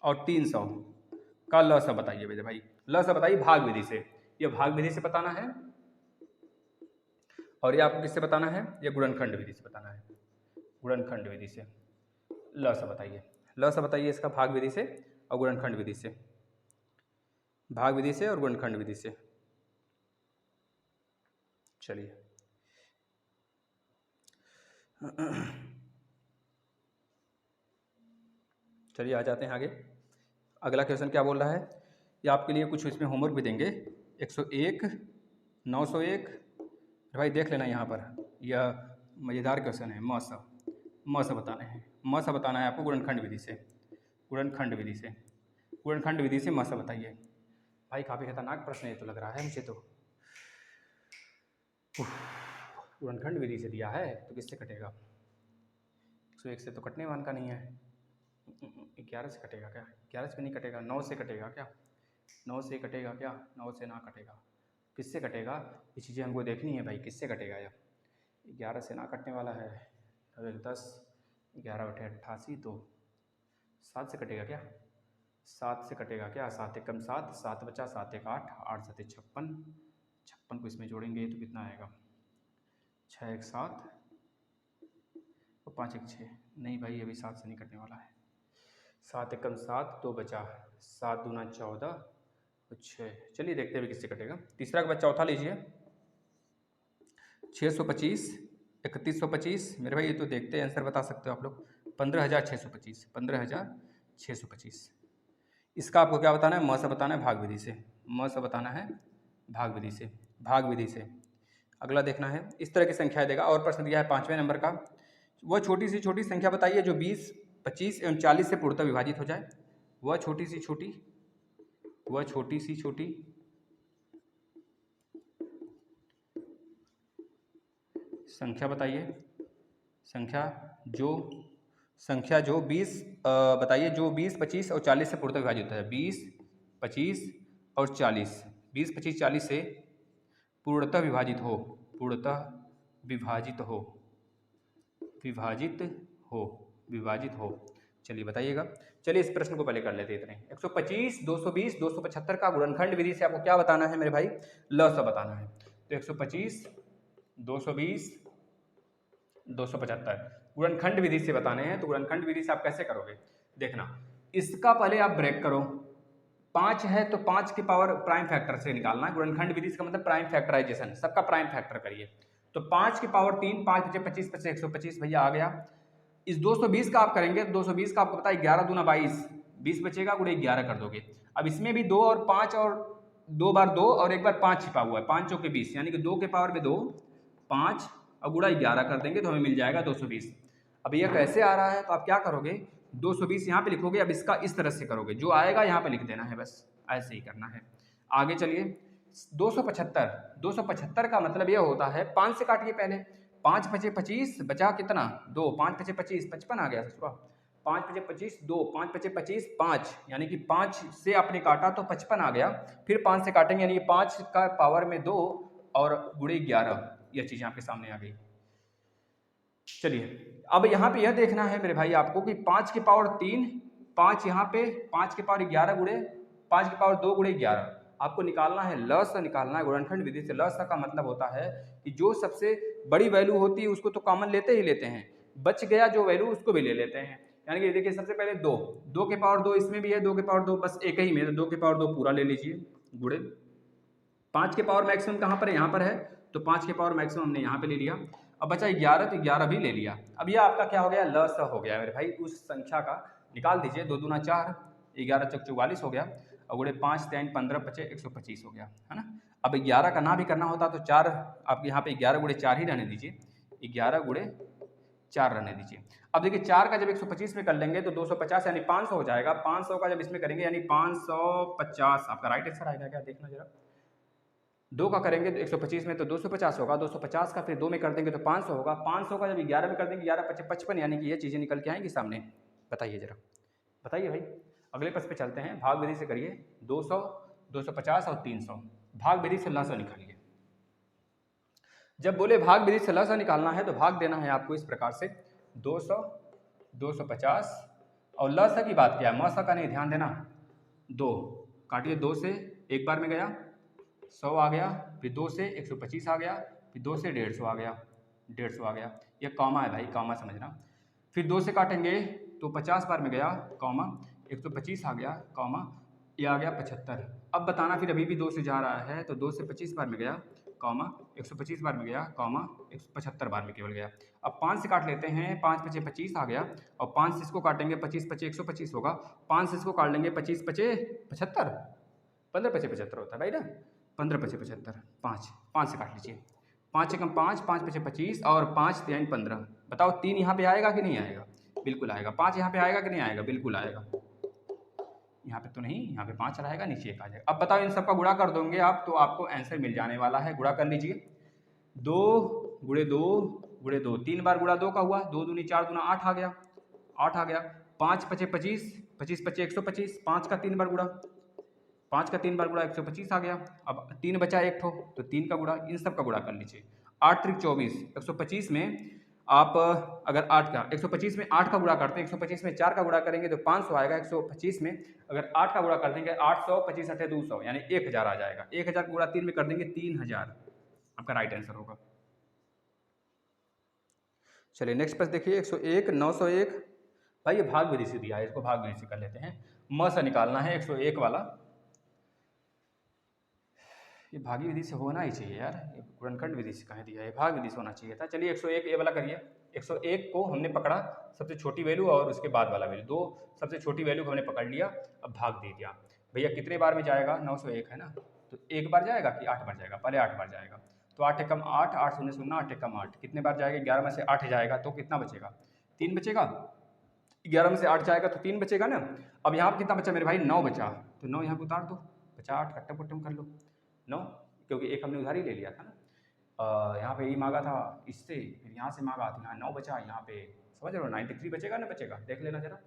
[SPEAKER 1] और 300 का लसा बताइए मेरे भाई। लसा बताइए भाग विधि से, ये भाग विधि से बताना है और ये आपको किससे बताना है, ये गुणनखंड विधि से बताना है। गुणनखंड विधि से लसा बताइए, लसा बताइए इसका भाग विधि से और गुणनखंड विधि से, भाग विधि से और गुणनखंड विधि से। चलिए चलिए आ जाते हैं आगे। अगला क्वेश्चन क्या बोल रहा है, ये आपके लिए कुछ इसमें होमवर्क भी देंगे। 101, 901, भाई देख लेना यहाँ पर, यह मज़ेदार क्वेश्चन है। मस बताने हैं, मस बताना है आपको गुणनखंड विधि से, गुणनखंड विधि से, गुणनखंड विधि से मस बताइए। भाई काफ़ी खतरनाक प्रश्न है तो लग रहा है मुझे तो। गुणनखंड विधि से दिया है तो किससे कटेगा, 101 से तो कटने वाला का नहीं है, 11 से कटेगा क्या, 11 से नहीं कटेगा, 9 से कटेगा क्या, 9 से कटेगा क्या, 9 से ना कटेगा, किससे कटेगा, ये चीज़ें हमको देखनी है भाई, किससे कटेगा यह। 11 से ना कटने वाला है, 10, 11 बटे 88, तो 7 से कटेगा क्या, 7 से कटेगा क्या, 7 एकम 7, 7 बचा, 7 एक 8, 8 7 56, 56 को इसमें जोड़ेंगे तो कितना आएगा, 6 एक 7 और 5 एक 6, नहीं भाई अभी 7 से नहीं कटने वाला है, 7 एकम 7, 2 बचा, 7 दूना 14 और 6। चलिए देखते हैं किससे कटेगा। तीसरा का चौथा लीजिए, 625, 3125, मेरे भाई ये तो देखते हैं आंसर बता सकते हो आप लोग, 15625, 15625। इसका आपको क्या बताना है, म से बताना है भाग विधि से, म से बताना है भाग विधि से, भाग विधि से। अगला देखना है, इस तरह की संख्या देगा और प्रश्न दिया है 5वें नंबर का, वह छोटी सी छोटी संख्या बताइए जो 20, 25 एवं 40 से पूर्णतः विभाजित हो जाए। वह छोटी सी छोटी, वह छोटी सी छोटी संख्या बताइए, संख्या जो 20 बताइए जो 20, 25 और 40 से पूर्णतः विभाजित होता है। 20, 25 और 40, 20, 25, 40 से पूर्णतः विभाजित हो, पूर्णतः विभाजित हो, विभाजित हो, विभाजित हो। चलिए बताइएगा। चलिए इस प्रश्न को पहले कर लेते हैं इतने। 125, 220, 275 का गुणनखंड विधि से आपको क्या बताना है मेरे भाई, लसा बताना है। तो 125, 220, 275 गुणनखंड विधि से बताने हैं। तो गुणनखंड विधि से आप कैसे करोगे, देखना, इसका पहले आप ब्रेक करो, 5 है तो 5 की पावर प्राइम फैक्टर से निकालना है। गुणनखंड विधि का मतलब प्राइम फैक्टराइजेशन, सबका प्राइम फैक्टर करिए। तो 5 की पावर 3, 5 बचे 25, 25 125 भैया आ गया। इस 220 का आप करेंगे, 220 का आपको पता है 11 दूना 22, 20 बचेगा, गुणे 11 कर दोगे। अब इसमें भी 2 और 5 और 2 बार 2 और एक बार 5 छिपा हुआ है, 5 चौके 20, यानी कि 2 के पावर में 2, 5 और गुणा 11 कर देंगे तो हमें मिल जाएगा 220। अब यह कैसे आ रहा है, तो आप क्या करोगे, 220 यहाँ पे लिखोगे, अब इसका इस तरह से करोगे, जो आएगा यहाँ पे लिख देना है, बस ऐसे ही करना है। आगे चलिए, 275, 275 का मतलब यह होता है, 5 से काटिए पहले, 5 बचे 25, बचा कितना 2, 5 बचे 25, 55 आ गया ससुरा, 5 बचे 25, 2, 5 बचे 25, 5, यानी कि 5 से आपने काटा तो 55 आ गया, फिर 5 से काटेंगे यानी कि 5 का पावर में 2 और गुणे 11, यह चीज़ आपके सामने आ गई। चलिए अब यहाँ पे यह देखना है मेरे भाई आपको कि 5 की पावर 3, 5 यहाँ पे, 5 की पावर 11 गुणे 5 की पावर 2 गुणे 11, आपको निकालना है लसा, निकालना है गुणनखंड विधि से। लसा का मतलब होता है कि जो सबसे बड़ी वैल्यू होती है उसको तो कॉमन लेते ही लेते हैं, बच गया जो वैल्यू उसको भी ले लेते हैं। यानी कि देखिए सबसे पहले 2, 2 के पावर 2 इसमें भी है, 2 के पावर 2 बस एक ही में, तो 2 के पावर 2 पूरा ले लीजिए, गुणे 5 के पावर मैक्सिमम कहाँ पर है, यहाँ पर है, तो 5 के पावर मैक्सिमम हमने यहाँ पे ले लिया। अब बचा 11, तो 11 भी ले लिया। अब यह आपका क्या हो गया, लसा हो गया मेरे भाई, उस संख्या का निकाल दीजिए। 2 दूना 4, 11 चौक 44 हो गया, और गुणे 5 3 15 बचे 125 हो गया, है ना। अब 11 का ना भी करना होता तो 4, आप यहाँ पे 11 गुणे 4 ही रहने दीजिए, 11 गुणे 4 रहने दीजिए। अब देखिए 4 का जब 125 में कर लेंगे तो 250 यानी 500 हो जाएगा, 500 का जब इसमें करेंगे यानी 550, आपका राइट आंसर आएगा क्या, देखना जरा। 2 का करेंगे तो 125 में तो 250 होगा, 250 का फिर 2 में कर देंगे तो 500 होगा, 500 का जब 11 में कर देंगे 11 5 55, यानी कि ये चीज़ें निकल के आएंगी सामने। बताइए जरा, बताइए भाई। अगले प्रश्न पे चलते हैं, भाग विधि से करिए। 200, 250 और 300, भाग विधि से लसा निकालिए। जब बोले भाग विधि से लसा निकालना है तो भाग देना है आपको इस प्रकार से 200, 250 और लसा की बात किया, मसा का नहीं, ध्यान देना। 2 काटिए, 2 से एक बार में गया 100 आ गया, फिर 2 से 125 आ गया, फिर 2 से 150 आ गया, 150 आ गया। ये कॉमा है भाई, कॉमा समझना। फिर 2 से काटेंगे तो 50 बार में गया कॉमा, 125 आ गया कॉमा, ये आ गया 75। अब बताना फिर अभी भी 2 से जा रहा है तो 2 से 25 बार में गया कॉमा, 125 बार में गया कॉमा, 175 बार में केवल गया। अब 5 से काट लेते हैं, 5 पचे 25 आ गया और 5 से इसको काटेंगे, 25 पचे 125 होगा, 5 से इसको काट लेंगे, 25 पचे 75, 15 पचे 75 होता है भाई ना, 15 पचे 75, 5 से काट लीजिए, 5 एकम 5, 5 पचे 25 और 5 3 15। बताओ 3 यहाँ पे आएगा कि नहीं आएगा? बिल्कुल आएगा। 5 यहाँ पे आएगा कि नहीं आएगा? बिल्कुल आएगा। यहाँ पे तो नहीं, यहाँ पे 5 रहेगा, नीचे 1 आ जाएगा। अब बताओ इन सबका गुणा कर दोगे आप तो आपको आंसर मिल जाने वाला है। गुणा कर लीजिए, 2 गुणे 2 गुणे 2, 3 बार गुणा 2 का हुआ, 2 दूनी 4 दूना 8 आ गया, 8 आ गया। 5 पचे 25, 25 पचे 125, 5 का 3 बार गुणा, 5 का 3 बार गुणा 125 आ गया। अब 3 बचा एक ठो तो 3 का गुणा, इन सब का गुणा कर लीजिए। 8 त्रिक 24, 125 में आप अगर 8 का 125 में 8 का गुणा करते हैं, 125 में 4 का गुणा करेंगे तो 500 आएगा। 125 में अगर 8 का गुणा कर देंगे 800, 25 अठे 200 यानी 1000 आ जाएगा। 1000 का गुणा 3 में कर देंगे 3000, आपका राइट आंसर होगा। चलिए नेक्स्ट प्रश्न देखिए, 101, 901। भाई ये भाग विधि से दिया है, इसको भाग विधि से कर लेते हैं। म से निकालना है 101 वाला, ये भागी विधि से होना ही चाहिए यार, ये गुणनखंड विधि से कहाँ दिया है, भाग विधि से होना चाहिए था। चलिए 101 ये वाला करिए। 101 को हमने पकड़ा सबसे छोटी वैल्यू और उसके बाद वाला वैल्यू, 2 सबसे छोटी वैल्यू को हमने पकड़ लिया, अब भाग दे दिया। भैया कितने बार में जाएगा? 901 है ना, तो 1 बार जाएगा कि 8 बार जाएगा? पहले 8 बार जाएगा, तो 8 एकम 8, 8 शून्य शून्य, 8 एकम 8, कितने बार जाएगा? 11 में से 8 जाएगा तो कितना बचेगा? 3 बचेगा। 11 में से 8 जाएगा तो 3 बचेगा ना। अब यहाँ पर कितना बचा मेरे भाई? 9 बचा, तो 9 यहाँ पर उतार दो, बचा 8, कट्टम कुट्टम कर लो 9, क्योंकि एक हमने उधार ही ले लिया था ना। यहाँ पे ये मांगा था इससे, फिर यहाँ से मांगा तो यहाँ 9 बचा, यहाँ पे समझ रहे हो 93 बचेगा ना, बचेगा, देख लेना जरा।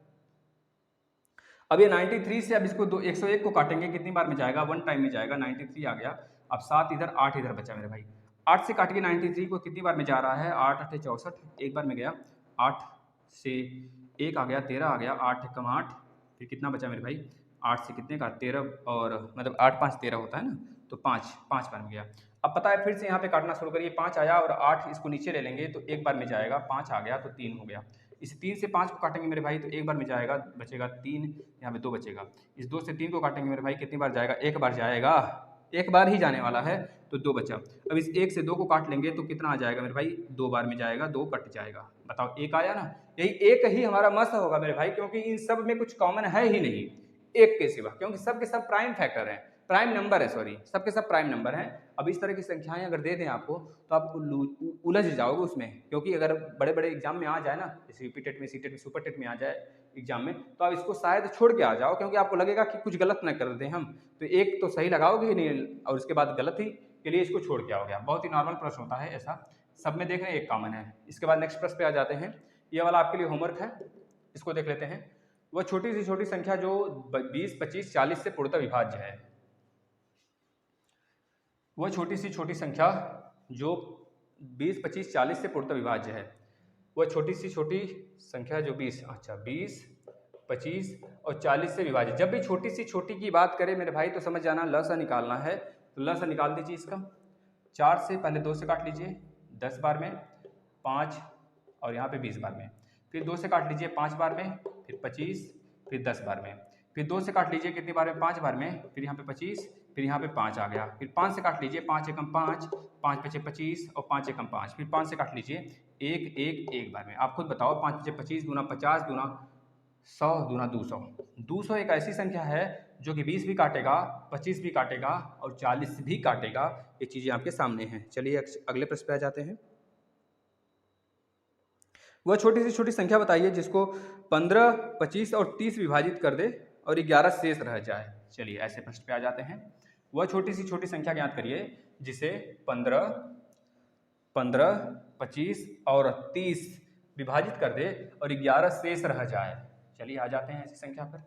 [SPEAKER 1] अब ये 93 से अब इसको 101 को काटेंगे, कितनी बार में जाएगा? 1 टाइम में जाएगा। 93 आ गया, अब 7 इधर 8 इधर बचा मेरे भाई। 8 से काट के 93 को कितनी बार में जा रहा है? 8 अठे 64, एक बार में गया, 8 से 1 आ गया, 13 आ गया, 8 कम 8, फिर कितना बचा मेरे भाई? 8 से कितने का? 13, और मतलब 8 5 13 होता है ना, तो 5 बार में गया। अब पता है फिर से यहाँ पे काटना शुरू करिए, 5 आया और 8 इसको नीचे ले लेंगे तो 1 बार में जाएगा, 5 आ गया तो 3 हो गया। इस 3 से 5 को काटेंगे मेरे भाई तो 1 बार में जाएगा, बचेगा 3, यहाँ पे 2 बचेगा। इस 2 से 3 को काटेंगे मेरे भाई, कितनी बार जाएगा? 1 बार जाएगा, 1 बार ही जाने वाला है तो 2 बचा। अब इस 1 से 2 को काट लेंगे तो कितना आ जाएगा मेरे भाई? 2 बार में जाएगा, 2 कट जाएगा। बताओ 1 आया ना, यही 1 ही हमारा मस्त होगा मेरे भाई, क्योंकि इन सब में कुछ कॉमन है ही नहीं 1 के सिवा, क्योंकि सब के सब प्राइम फैक्टर हैं, प्राइम नंबर है, सॉरी सबके सब प्राइम नंबर हैं। अब इस तरह की संख्याएं अगर दे दें आपको तो आप उलझ जाओगे उसमें, क्योंकि अगर बड़े बड़े एग्जाम में आ जाए ना, जैसे यूपी टेट में, सी टेट में, सुपर टेट में आ जाए एग्जाम में, तो आप इसको शायद छोड़ के आ जाओ, क्योंकि आपको लगेगा कि कुछ गलत न कर दें हम, तो एक तो सही लगाओगे ही नहीं और उसके बाद गलत ही के लिए इसको छोड़ के आओगे। बहुत ही नॉर्मल प्रश्न होता है, ऐसा सब में देख रहे हैं, एक कॉमन है। इसके बाद नेक्स्ट प्रश्न पे आ जाते हैं, ये वाला आपके लिए होमवर्क है, इसको देख लेते हैं। वह छोटी सी छोटी संख्या जो 20, 25, 40 से पूर्णतः विभाज्य है, वह छोटी सी छोटी संख्या जो 20, 25, 40 से पूर्णतः विभाज्य है, वह छोटी सी छोटी संख्या जो 20, 20, 25 और 40 से विभाजित। जब भी छोटी सी छोटी की बात करें मेरे भाई तो समझ जाना लसा निकालना है, तो लसा निकाल दीजिए इसका। 4 से पहले 2 से काट लीजिए 10 बार में, 5 और यहाँ पे 20 बार में, फिर 2 से काट लीजिए 5 बार में, फिर 25, फिर 10 बार में, फिर 2 से काट लीजिए कितनी बार में? 5 बार में, फिर यहाँ पे 25, फिर यहाँ पे 5 आ गया, फिर 5 से काट लीजिए, 5 एकम 5, 5 पचे 25 और 5 एकम 5, फिर 5 से काट लीजिए 1 1 1 बार में। आप खुद बताओ, 5 पचे 25 दूना 50 दूना 100 दूना 200। 200 एक ऐसी संख्या है जो कि 20 भी काटेगा, 25 भी काटेगा और 40 भी काटेगा। ये चीज़ें आपके सामने हैं। चलिए अगले प्रश्न पे आ जाते हैं। वह छोटी सी छोटी संख्या बताइए जिसको 15, 25 और 30 विभाजित कर दे और 11 शेष रह जाए। चलिए ऐसे प्रश्न पे आ जाते हैं। वह छोटी सी छोटी संख्या ज्ञात करिए जिसे 15, 25 और 30 विभाजित कर दे और 11 शेष रह जाए। चलिए आ जाते हैं ऐसी संख्या पर।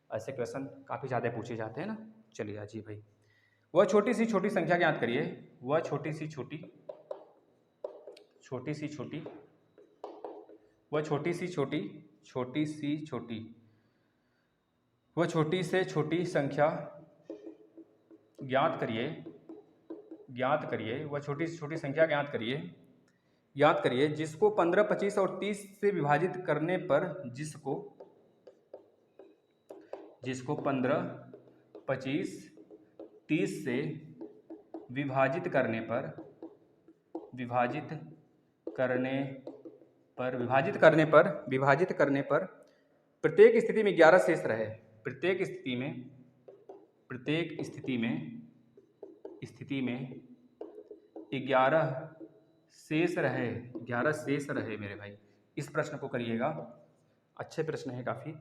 [SPEAKER 1] ऐसे क्वेश्चन काफ़ी ज़्यादा पूछे जाते हैं ना। चलिए अजीब भाई, वह छोटी सी छोटी संख्या ज्ञात करिए, वह छोटी सी छोटी छोटी सी छोटी, वह छोटी सी छोटी, छोटी सी छोटी, वह छोटी से छोटी संख्या ज्ञात करिए, ज्ञात करिए, वह छोटी से छोटी संख्या ज्ञात करिए, ज्ञात करिए जिसको 15, 25 और 30 से विभाजित करने पर, जिसको 15, 25, 30 से विभाजित करने पर, विभाजित करने पर प्रत्येक स्थिति में 11 शेष रहे, प्रत्येक स्थिति में 11 शेष रहे, 11 शेष रहे मेरे भाई। इस प्रश्न को करिएगा, अच्छे प्रश्न है काफ़ी।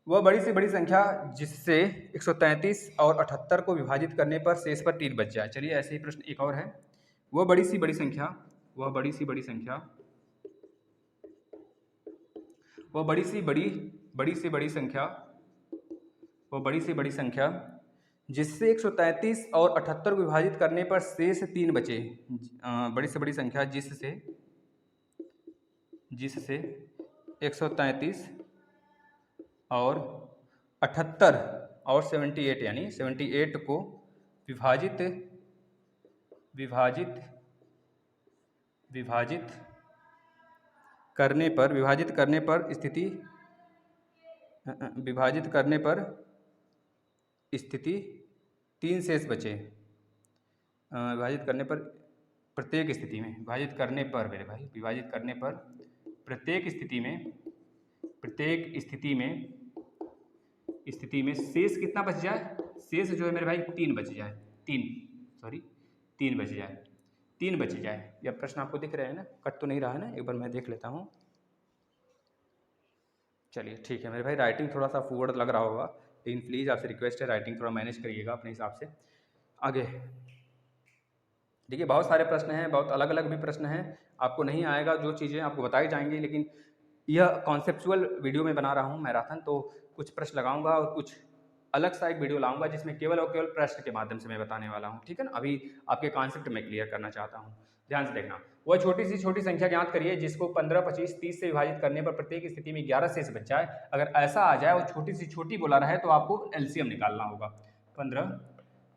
[SPEAKER 1] वह बड़ी से बड़ी संख्या जिससे 133 और 78 को विभाजित करने पर शेष पर 3 बच जाए। चलिए ऐसे ही प्रश्न एक और है। वह बड़ी से बड़ी संख्या, वह बड़ी से बड़ी संख्या, वह बड़ी से बड़ी संख्या, वह बड़ी से बड़ी संख्या जिससे 133 और 78 को विभाजित करने पर शेष 3 बचे। बड़ी से बड़ी संख्या जिससे 133 और 78 और 78 यानी 78 को विभाजित करने पर स्थिति 3 शेष बचे। विभाजित करने पर प्रत्येक स्थिति में, विभाजित करने पर मेरे भाई, विभाजित करने पर प्रत्येक स्थिति में शेष कितना बच जाए? शेष जो है मेरे भाई 3 बच जाए, 3 बच जाए। यह प्रश्न आपको दिख रहा है ना, कट तो नहीं रहा है ना? एक बार मैं देख लेता हूँ। चलिए ठीक है मेरे भाई, राइटिंग थोड़ा सा फॉरवर्ड लग रहा होगा, लेकिन प्लीज़ आपसे रिक्वेस्ट है राइटिंग थोड़ा मैनेज करिएगा अपने हिसाब से। आगे देखिए, बहुत सारे प्रश्न हैं, बहुत अलग अलग भी प्रश्न हैं। आपको नहीं आएगा जो चीज़ें आपको बताई जाएंगी, लेकिन यह कॉन्सेप्चुअल वीडियो में बना रहा हूँ मैराथन, तो कुछ प्रश्न लगाऊंगा और कुछ अलग सा एक वीडियो लाऊंगा जिसमें केवल और केवल प्रश्न के माध्यम से मैं बताने वाला हूँ, ठीक है ना? अभी आपके कॉन्सेप्ट में क्लियर करना चाहता हूँ, ध्यान से देखना। वह छोटी से छोटी संख्या ज्ञात करिए जिसको 15, 25, 30 से विभाजित करने पर प्रत्येक स्थिति में 11 शेष बच जाए। अगर ऐसा आ जाए, वो छोटी से छोटी बोला रहे, तो आपको एलसीएम निकालना होगा। 15,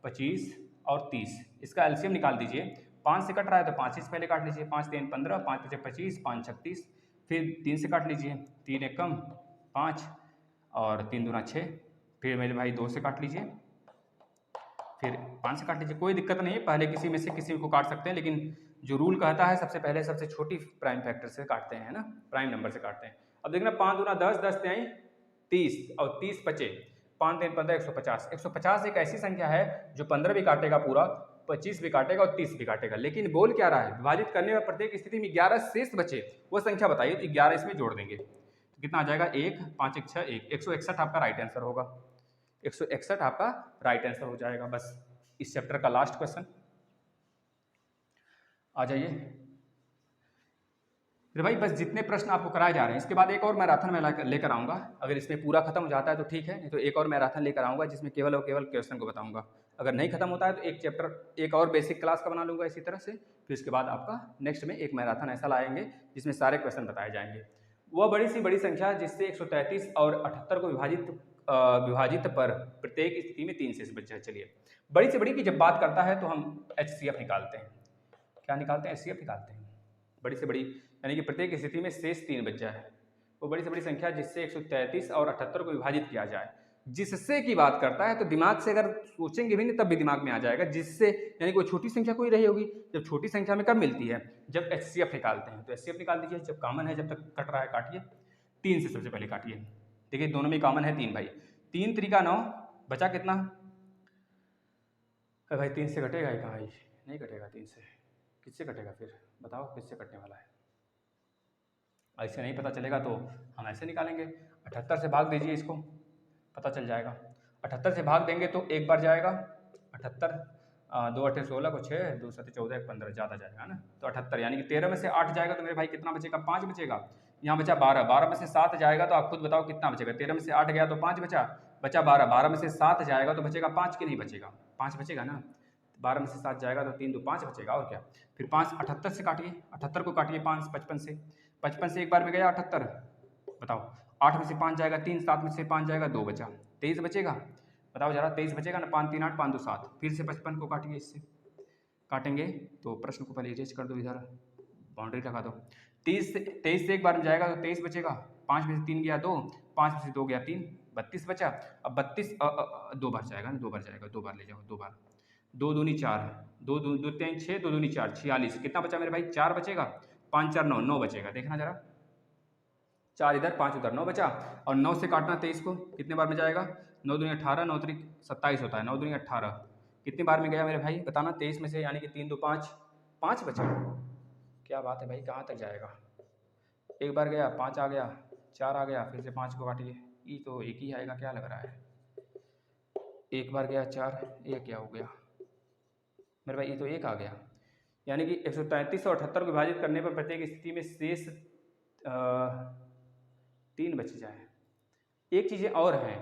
[SPEAKER 1] 25 और 30, इसका एलसीएम निकाल दीजिए। 5 से कट रहा है तो 5 से पहले काट लीजिए। 5 3 15, 5 5 25, 5 36, फिर 3 से काट लीजिए। 3 1 कम 5 और 3 दूना 6, फिर मेरे भाई 2 से काट लीजिए, फिर 5 से काट लीजिए। कोई दिक्कत नहीं है, पहले किसी में से किसी को काट सकते हैं, लेकिन जो रूल कहता है सबसे पहले सबसे छोटी प्राइम फैक्टर से काटते हैं ना, प्राइम नंबर से काटते हैं। अब देखना, 5 दूना 10, 10 3 30 और 30 बचे। 5 3 15, 150। 150 एक ऐसी संख्या है जो 15 भी काटेगा पूरा, 25 भी काटेगा और 30 भी काटेगा, लेकिन बोल क्या रहा है? विभाजित करने में प्रत्येक स्थिति में 11 शेष बचे, वो संख्या बताइए। तो 11 इसमें जोड़ देंगे तो कितना आ जाएगा? 1 5 1 6 1, 161 आपका राइट आंसर होगा। 161 आपका राइट आंसर हो जाएगा। बस इस चैप्टर का लास्ट क्वेश्चन आ जाइए। फिर भाई बस जितने प्रश्न आपको कराए जा रहे हैं, इसके बाद एक और मैराथन मैं लेकर आऊँगा। अगर इसमें पूरा खत्म हो जाता है तो ठीक है, नहीं तो एक और मैराथन लेकर आऊँगा जिसमें केवल और केवल क्वेश्चन को बताऊँगा। अगर नहीं खत्म होता है तो एक चैप्टर, एक और बेसिक क्लास का बना लूँगा इसी तरह से। फिर इसके बाद आपका नेक्स्ट में एक मैराथन ऐसा लाएंगे जिसमें सारे क्वेश्चन बताए जाएंगे। वह बड़ी से बड़ी संख्या जिससे 133 और 78 को विभाजित पर प्रत्येक स्थिति में 3 शेष बच जाए। चलिए, बड़ी से बड़ी की जब बात करता है तो हम HCF निकालते हैं। क्या निकालते हैं? HCF निकालते हैं। बड़ी से बड़ी यानी कि प्रत्येक स्थिति में शेष 3 बच जाए। वो बड़ी से बड़ी संख्या जिससे 133 और 78 को विभाजित किया जाए। जिससे की बात करता है तो दिमाग से अगर सोचेंगे भी नहीं तब भी दिमाग में आ जाएगा। जिससे यानी कोई छोटी संख्या कोई रही होगी। जब छोटी संख्या में कब मिलती है? जब HCF निकालते हैं। तो HCF निकाल दीजिए। जब कॉमन है, जब तक कट रहा है काटिए। 3 से सबसे पहले काटिए। देखिए दोनों में कॉमन है 3 भाई। 3 3 9, बचा कितना? अरे भाई 3 से कटेगा ही कहाँ भाई? नहीं कटेगा 3 से। किससे कटेगा फिर? बताओ किससे कटने वाला है? ऐसे नहीं पता चलेगा तो हम ऐसे निकालेंगे। 78 से भाग दीजिए, इसको पता चल जाएगा। 78 से भाग देंगे तो एक बार जाएगा 78, 2 8 16 को 6, 2 7 14 1 15, ज़्यादा जाएगा ना। तो 78 यानी कि 13 में से 8 जाएगा तो मेरे भाई कितना बचेगा? 5 बचेगा। यहाँ बचा 12, 12 में से 7 जाएगा तो आप खुद बताओ कितना बचेगा। 13 में से 8 गया तो 5 बचा, 12, 12 में से 7 जाएगा तो बचेगा 5 कि नहीं बचेगा? 5 बचेगा ना। 12 में से 7 जाएगा तो 3 2 5 बचेगा और क्या। फिर 5 78 से काटिए, 78 को काटिए 5 55 से, 55 से एक बार में गया 78, बताओ 8 में से 5 जाएगा 3, 7 में से 5 जाएगा 2 बचा, 23 बचेगा। बताओ जरा 23 बचेगा ना, 5 3 8 5 2 7, फिर से 55 को काटिए, इससे काटेंगे तो प्रश्न को पहले इरेज कर दो, इधर बाउंड्री लगा दो। 23 से एक बार में जाएगा तो 23 बचेगा, 5 में से 3 गया 2, 5 में से 2 गया 3, 32 बचा। अब 32 दो बार जाएगा ना, 2 बार जाएगा, 2 बार ले जाओ, 2 बार, 2 दूनी 4, 2 2 3 6, 2 दूनी 4 46, कितना बचा मेरे भाई 4 बचेगा, 5 4 9 9 बचेगा, देखना जरा 4 इधर 5 उधर 9 बचा। और 9 से काटना 23 को, कितने बार में जाएगा, 9 दूनी 18, 9 3 27 होता है, 9 दूनी 18, कितनी बार में गया मेरे भाई बताना 23 में से, यानी कि 3 2 5, 5 बचा। क्या बात है भाई, कहाँ तक जाएगा, एक बार गया 5 आ गया, 4 आ गया, फिर से 5 को काटिए, ये तो एक ही आएगा, क्या लग रहा है, एक बार गया 4, ये क्या हो गया मेरे भाई, ये तो एक आ गया। यानी कि 133 और 78 को विभाजित करने पर प्रत्येक स्थिति में शेष 3 बच जाए। एक चीज़ और है,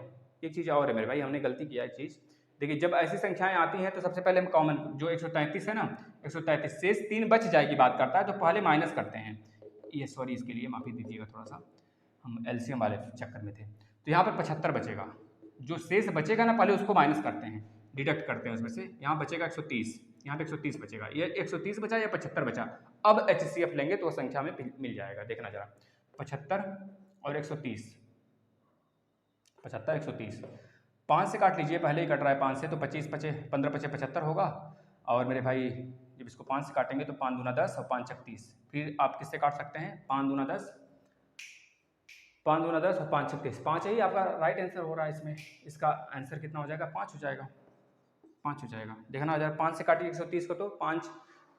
[SPEAKER 1] एक चीज़ और है मेरे भाई, हमने गलती किया एक चीज़। देखिए जब ऐसी संख्याएं आती हैं तो सबसे पहले हम कॉमन, जो 133 है ना, 133 शेष 3 बच जाए की बात करता है तो पहले माइनस करते हैं। ये सॉरी, इसके लिए माफ़ी दीजिएगा, थोड़ा सा हम एलसीएम वाले चक्कर में थे। तो यहाँ पर 75 बचेगा, जो शेष बचेगा ना पहले उसको माइनस करते हैं, डिडक्ट करते हैं उसमें से। यहाँ बचेगा 130, यहाँ पे 130 बचेगा, ये 130 बचा या 75 बचा। अब HCF लेंगे तो संख्या में मिल जाएगा, देखना जरा 75 और 130, 75 130, 5 से काट लीजिए, पहले ही कट रहा है 5 से, तो 25 पचे 15 पचे 75 होगा। और मेरे भाई जब इसको 5 से काटेंगे तो 5 दूना 10 और 5 छक 30, फिर आप किससे काट सकते हैं, 5 दूना 10, 5 दूना 10 और 5 छक 30, 5 ही आपका राइट आंसर हो रहा है इसमें। इसका आंसर कितना हो जाएगा, 5 हो जाएगा, 5 हो जाएगा। देखना अगर 5 से काटिए 130 को तो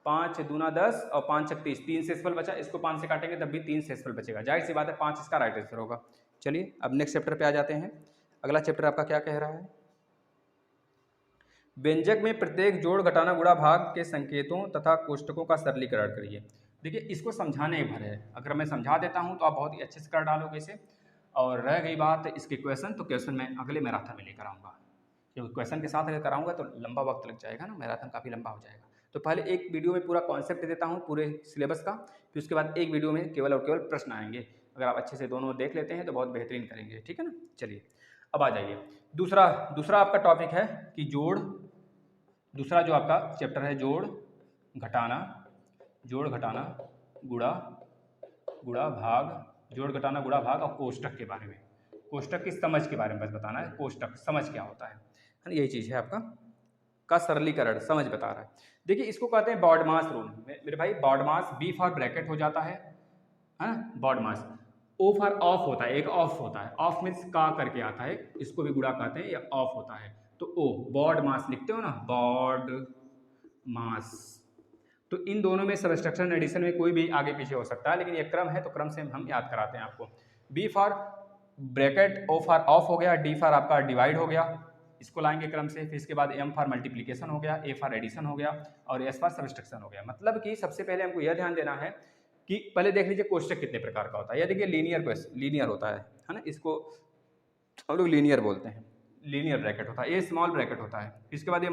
[SPEAKER 1] 5 दूना 10 और 5 छक 30, 3 शेषफल बचा, इसको 5 से काटेंगे तब भी 3 शेषफल बचेगा, जाहिर सी बात है 5 इसका राइट आंसर होगा। चलिए अब नेक्स्ट चैप्टर पे आ जाते हैं। अगला चैप्टर आपका क्या कह रहा है, व्यंजक में प्रत्येक जोड़ घटाना गुणा भाग के संकेतों तथा कोष्टकों का सरलीकरण करिए। देखिए इसको समझाने भर है, अगर मैं समझा देता हूं तो आप बहुत ही अच्छे से कर डालोगे इसे। और रह गई बात इसके क्वेश्चन, तो क्वेश्चन मैं अगले मैराथन में लेकर आऊँगा, क्योंकि क्वेश्चन के साथ अगर कराऊंगा तो लंबा वक्त लग जाएगा ना, मैराथन काफ़ी लंबा हो जाएगा। तो पहले एक वीडियो में पूरा कॉन्सेप्ट देता हूँ पूरे सिलेबस का, फिर उसके बाद एक वीडियो में केवल और केवल प्रश्न आएंगे। अगर आप अच्छे से दोनों देख लेते हैं तो बहुत बेहतरीन करेंगे, ठीक है ना। चलिए अब आ जाइए, दूसरा आपका टॉपिक है कि जोड़, दूसरा जो आपका चैप्टर है जोड़ घटाना गुणा भाग, जोड़ घटाना गुणा भाग और कोष्टक के बारे में, कोष्टक की समझ के बारे में बस बताना है, कोष्टक समझ क्या होता है ना, यही चीज़ है आपका का सरलीकरण समझ बता रहा है। देखिए इसको कहते हैं बॉडमास रूल मेरे भाई, बॉडमास B फॉर ब्रैकेट हो जाता है ना, बॉडमास, O फॉर ऑफ होता है, एक ऑफ होता है, ऑफ मीन्स का करके आता है, इसको भी गुणा कहते हैं, या ऑफ होता है तो O, बॉड मास लिखते हो ना, बॉड मास। तो इन दोनों में सब्ट्रैक्शन एडिशन में कोई भी आगे पीछे हो सकता है, लेकिन ये क्रम है तो क्रम से हम याद कराते हैं आपको। B for bracket, O for of हो गया, D फॉर आपका डिवाइड हो गया, इसको लाएंगे क्रम से, फिर इसके बाद M फॉर मल्टीप्लिकेशन हो गया, A फॉर एडिशन हो गया और S फॉर सब्ट्रैक्शन हो गया। मतलब कि सबसे पहले हमको यह ध्यान देना है कि पहले देख लीजिए कोष्टक कितने प्रकार का होता है। यह देखिए लीनियर होता है ना, इसको हम लोग लीनियर बोलते हैं, लीनियर ब्रैकेट होता है, ये स्मॉल ब्रैकेट होता है, इसके बाद ये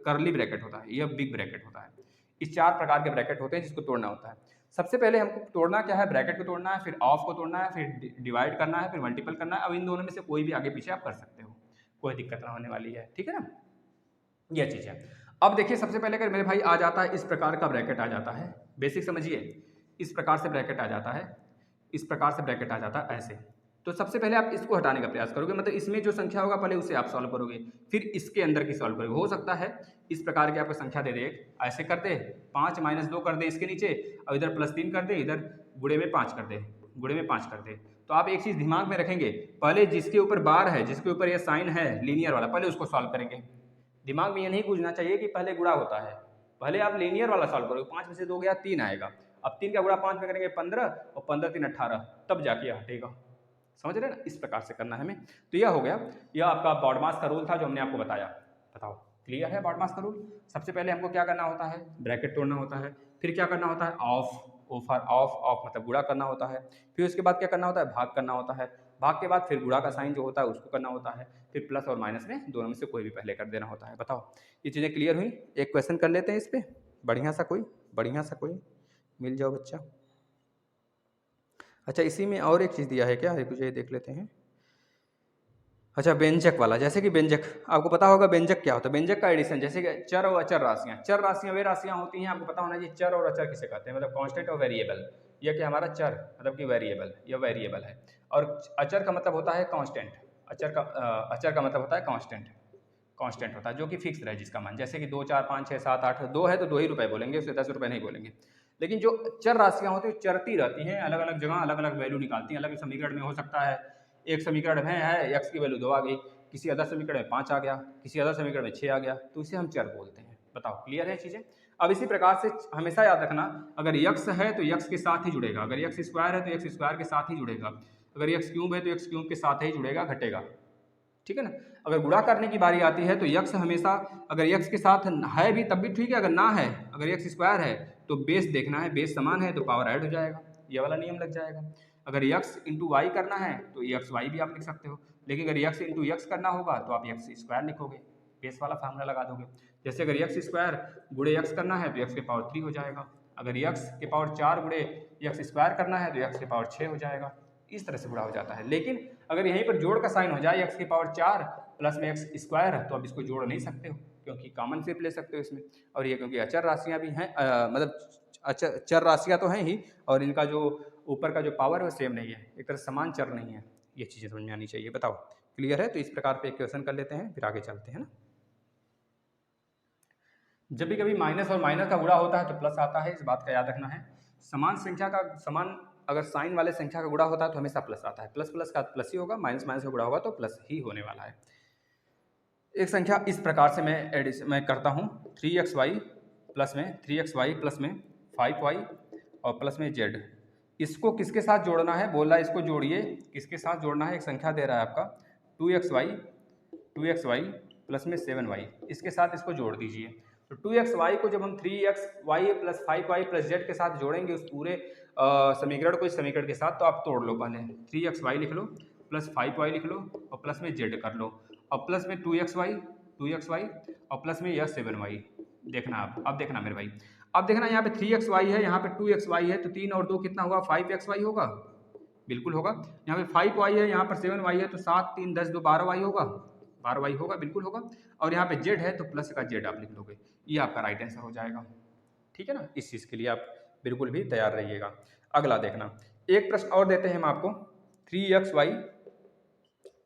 [SPEAKER 1] कर्ली ब्रैकेट होता है, यह बिग ब्रैकेट होता है। इस 4 प्रकार के ब्रैकेट होते हैं जिसको तोड़ना होता है। सबसे पहले हमको तोड़ना क्या है, ब्रैकेट को तोड़ना है, फिर ऑफ को तोड़ना है, फिर डिवाइड करना है, फिर मल्टीपल करना है। अब इन दोनों में से कोई भी आगे पीछे आप कर सकते हो, कोई दिक्कत ना होने वाली है, ठीक है ना, यह चीज़ है। अब देखिए सबसे पहले अगर मेरे भाई आ जाता है, इस प्रकार का ब्रैकेट आ जाता है, बेसिक समझिए, इस प्रकार से ब्रैकेट आ जाता है, इस प्रकार से ब्रैकेट आ जाता है ऐसे, तो सबसे पहले आप इसको हटाने का प्रयास करोगे, मतलब इसमें जो संख्या होगा पहले उसे आप सॉल्व करोगे, फिर इसके अंदर की सॉल्व करोगे। हो सकता है इस प्रकार की आपको संख्या दे दे, ऐसे कर दे 5 - 2 कर दे इसके नीचे, और इधर +3 कर दे, इधर गुणे में 5 कर दे, गुणे में 5 कर दे। तो आप एक चीज़ दिमाग में रखेंगे, पहले जिसके ऊपर बार है, जिसके ऊपर यह साइन है लीनियर वाला, पहले उसको सॉल्व करेंगे। दिमाग में ये नहीं पूछना चाहिए कि पहले गुणा होता है, पहले आप लीनियर वाला सॉल्व करोगे। 5 में से 2 गया 3 आएगा, अब 3 का गुणा 5 में करेंगे 15, और 15 3 18, तब जाके हटेगा, समझ रहे हैं ना, इस प्रकार से करना है हमें। तो यह हो गया, यह आपका बॉडमास का रूल था जो हमने आपको बताया। बताओ क्लियर है बॉडमास का रूल। सबसे पहले हमको क्या करना होता है, ब्रैकेट तोड़ना होता है, फिर क्या करना होता है, of, O for of, of मतलब गुणा करना होता है, फिर उसके बाद क्या करना होता है, भाग करना होता है, भाग के बाद फिर गुणा का साइन जो होता है उसको करना होता है, फिर प्लस और माइनस में दोनों में से कोई भी पहले कर देना होता है। बताओ ये चीज़ें क्लियर हुई? एक क्वेश्चन कर लेते हैं इस पर, बढ़िया सा कोई मिल जाओ बच्चा। अच्छा इसी में और एक चीज़ दिया है क्या, कुछ ये देख लेते हैं। अच्छा व्यंजक वाला, जैसे कि व्यंजक आपको पता होगा व्यंजक क्या होता है। व्यंजक का एडिशन, जैसे कि चर और अचर राशियाँ। चर राशियाँ वे राशियाँ होती हैं, आपको पता होना चाहिए चर और अचर किसे कहते हैं, मतलब कांस्टेंट और वेरिएबल। यह कि हमारा चर मतलब कि वेरिएबल, यह वेरिएबल है। और अचर का मतलब होता है कांस्टेंट। अचर का मतलब होता है कांस्टेंट होता है, जो कि फिक्स रहे जिसका मान, जैसे कि 2 4 5 6 7 8, 2 है तो 2 ही रुपये बोलेंगे, उससे 10 रुपये नहीं बोलेंगे। लेकिन जो चर राशियाँ होती हैं चरती रहती हैं, अलग अलग जगह अलग अलग वैल्यू निकालती हैं। अलग समीकरण में हो सकता है, एक समीकरण में है एक्स की वैल्यू 2 आ गई, किसी अदर समीकरण में 5 आ गया, किसी अदर समीकरण में 6 आ गया, तो इसे हम चर बोलते हैं। बताओ क्लियर है चीज़ें? अब इसी प्रकार से हमेशा याद रखना, अगर यक्स है तो यक्स के साथ ही जुड़ेगा, अगर यक्स स्क्वायर है तो यक्स स्क्वायर के साथ ही जुड़ेगा, अगर यक्स क्यूब है तो यक्स क्यूब के साथ ही जुड़ेगा, घटेगा। ठीक है ना? अगर गुणा करने की बारी आती है तो यक्स हमेशा, अगर यक्स के साथ है भी तब भी ठीक है, अगर ना है, अगर यक्स स्क्वायर है तो बेस देखना है, बेस समान है तो पावर ऐड हो जाएगा, ये वाला नियम लग जाएगा। अगर यक्स इंटू वाई करना है तो यक्स वाई भी आप लिख सकते हो, लेकिन अगर यक्स इंटू यक्स करना होगा तो आप यक्स स्क्वायर लिखोगे, बेस वाला फार्मूला लगा दोगे। जैसे अगर यक्स स्क्वायर गुणे यक्स करना है तो यक्स के पावर 3 हो जाएगा, अगर यक्स के पावर 4 गुणे यक्स स्क्वायर करना है तो यक्स के पावर 6 हो जाएगा। इस तरह से गुणा हो जाता है। लेकिन अगर यहीं पर जोड़ का साइन हो जाए एक्स की पावर 4 प्लस में एक्स स्क्वायर, तो अब इसको जोड़ नहीं सकते हो क्योंकि कॉमन सिर्फ ले सकते हो इसमें। और ये क्योंकि अचर राशियाँ भी हैं, मतलब चर राशियाँ तो हैं ही, और इनका जो ऊपर का जो पावर है वो सेम नहीं है, एक तरह समान चर नहीं है। ये चीज़ें समझ में आनी चाहिए। बताओ क्लियर है? तो इस प्रकार पे क्वेश्चन कर लेते हैं, फिर आगे चलते हैं ना। जब भी कभी माइनस और माइनस का गुणा होता है तो प्लस आता है, इस बात का याद रखना है। समान संख्या का समान अगर साइन वाले संख्या का गुणा होता है तो हमेशा प्लस आता है, प्लस प्लस का प्लस ही होगा, माइनस माइनस का गुणा होगा तो प्लस ही होने वाला है। एक संख्या इस प्रकार से मैं करता हूँ, 3xy प्लस में 3xy प्लस में 5y और प्लस में z। इसको किसके साथ जोड़ना है बोल रहा है, इसको जोड़िए, किसके साथ जोड़ना है, एक संख्या दे रहा है आपका 2xy प्लस में 7y, इसके साथ इसको जोड़ दीजिए। तो 2xy को जब हम 3xy plus 5y plus z के साथ जोड़ेंगे उस पूरे समीकरण को इस समीकरण के साथ, तो आप तोड़ लो, पहले 3xy लिख लो प्लस 5y लिख लो और प्लस में z कर लो, और प्लस में 2xy और प्लस में यह 7y। देखना आप, अब देखना मेरे भाई, अब देखना यहाँ पे 3xy है, यहाँ पे 2xy है, तो 3 और 2 कितना होगा, 5xy होगा, बिल्कुल होगा। यहाँ पे 5y है, यहाँ पर 7y है, तो 7 3 10 2 12y होगा, 12y होगा, बिल्कुल होगा। और यहाँ पे z है तो प्लस का z आप लिख लोगे, ये आपका राइट आंसर हो जाएगा। ठीक है ना? इस चीज़ के लिए आप बिल्कुल भी तैयार रहिएगा। अगला देखना, एक प्रश्न और देते हैं हम आपको, 3xy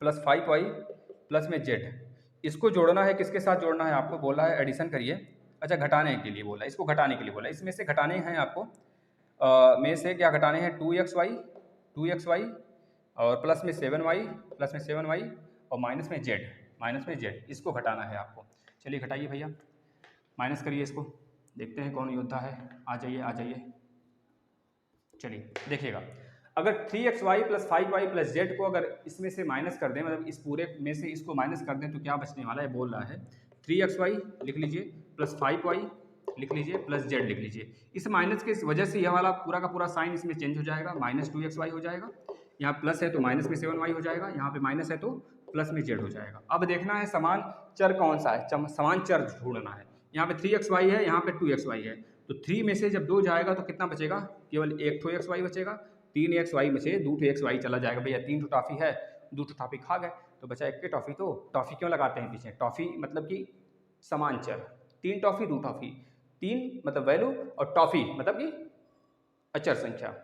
[SPEAKER 1] प्लस 5y प्लस में z, इसको जोड़ना है, किसके साथ जोड़ना है आपको बोला है, एडिशन करिए। अच्छा घटाने के लिए बोला, इसको घटाने के लिए बोला, इसमें से घटाने हैं आपको, में से क्या घटाने हैं, 2xy और प्लस में 7y प्लस में 7y और माइनस में z, इसको घटाना है आपको। चलिए घटाइए भैया, माइनस करिए इसको, देखते हैं कौन योद्धा है। आ जाइए। चलिए देखिएगा, अगर 3xy plus 5y plus z को अगर इसमें से माइनस कर दें, मतलब इस पूरे में से इसको माइनस कर दें, तो क्या बचने वाला है बोल रहा है, 3xy लिख लीजिए प्लस 5y लिख लीजिए प्लस z लिख लीजिए। इस माइनस की वजह से यह वाला पूरा का पूरा साइन इसमें चेंज हो जाएगा, माइनस 2xy हो जाएगा, यहाँ प्लस है तो माइनस में 7y हो जाएगा, यहाँ पे माइनस है तो प्लस में z हो जाएगा। अब देखना है समान चर कौन सा है, समान चर ढूंढना है। यहाँ पे 3xy है, यहाँ पे 2xy है, तो 3 में से जब 2 जाएगा तो कितना बचेगा, केवल एक ठो xy बचेगा, 3xy में से 2 xy चला जाएगा, भैया 3 ठो टॉफी है, 2 ठो टॉफी खा गए तो बचा एक के टॉफी। तो टॉफी क्यों लगाते हैं पीछे, टॉफी मतलब कि समान चर, 3 टॉफी 2 टॉफी, 3 मतलब वैल्यू और टॉफी मतलब कि अचर संख्या,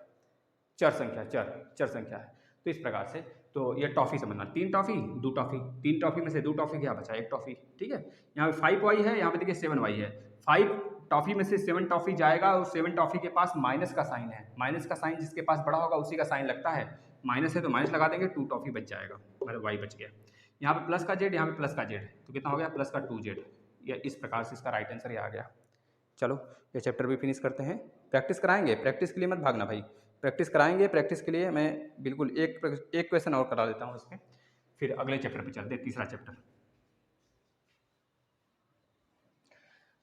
[SPEAKER 1] चर संख्या है। तो इस प्रकार से तो ये टॉफी समझना, 3 टॉफी 2 टॉफी, 3 टॉफी में से 2 टॉफी क्या बचा, एक टॉफी। ठीक है, यहाँ पे 5y है, यहाँ पे देखिए 7y है, 5 टॉफी में से 7 टॉफी जाएगा और 7 टॉफी के पास माइनस का साइन है, माइनस का साइन जिसके पास बड़ा होगा उसी का साइन लगता है, माइनस है तो माइनस लगा देंगे, 2 टॉफी बच जाएगा, मतलब y बच गया। यहाँ पे प्लस का z, यहाँ पे प्लस का z, तो कितना हो गया, प्लस का 2z। या इस प्रकार से इसका राइट आंसर ये आ गया। चलो ये चैप्टर भी फिनिश करते हैं, प्रैक्टिस कराएंगे, प्रैक्टिस के लिए मत भागना भाई, प्रैक्टिस कराएंगे। प्रैक्टिस के लिए मैं बिल्कुल एक क्वेश्चन और करा देता हूँ इसके, फिर अगले चैप्टर पे चलते हैं, तीसरा चैप्टर।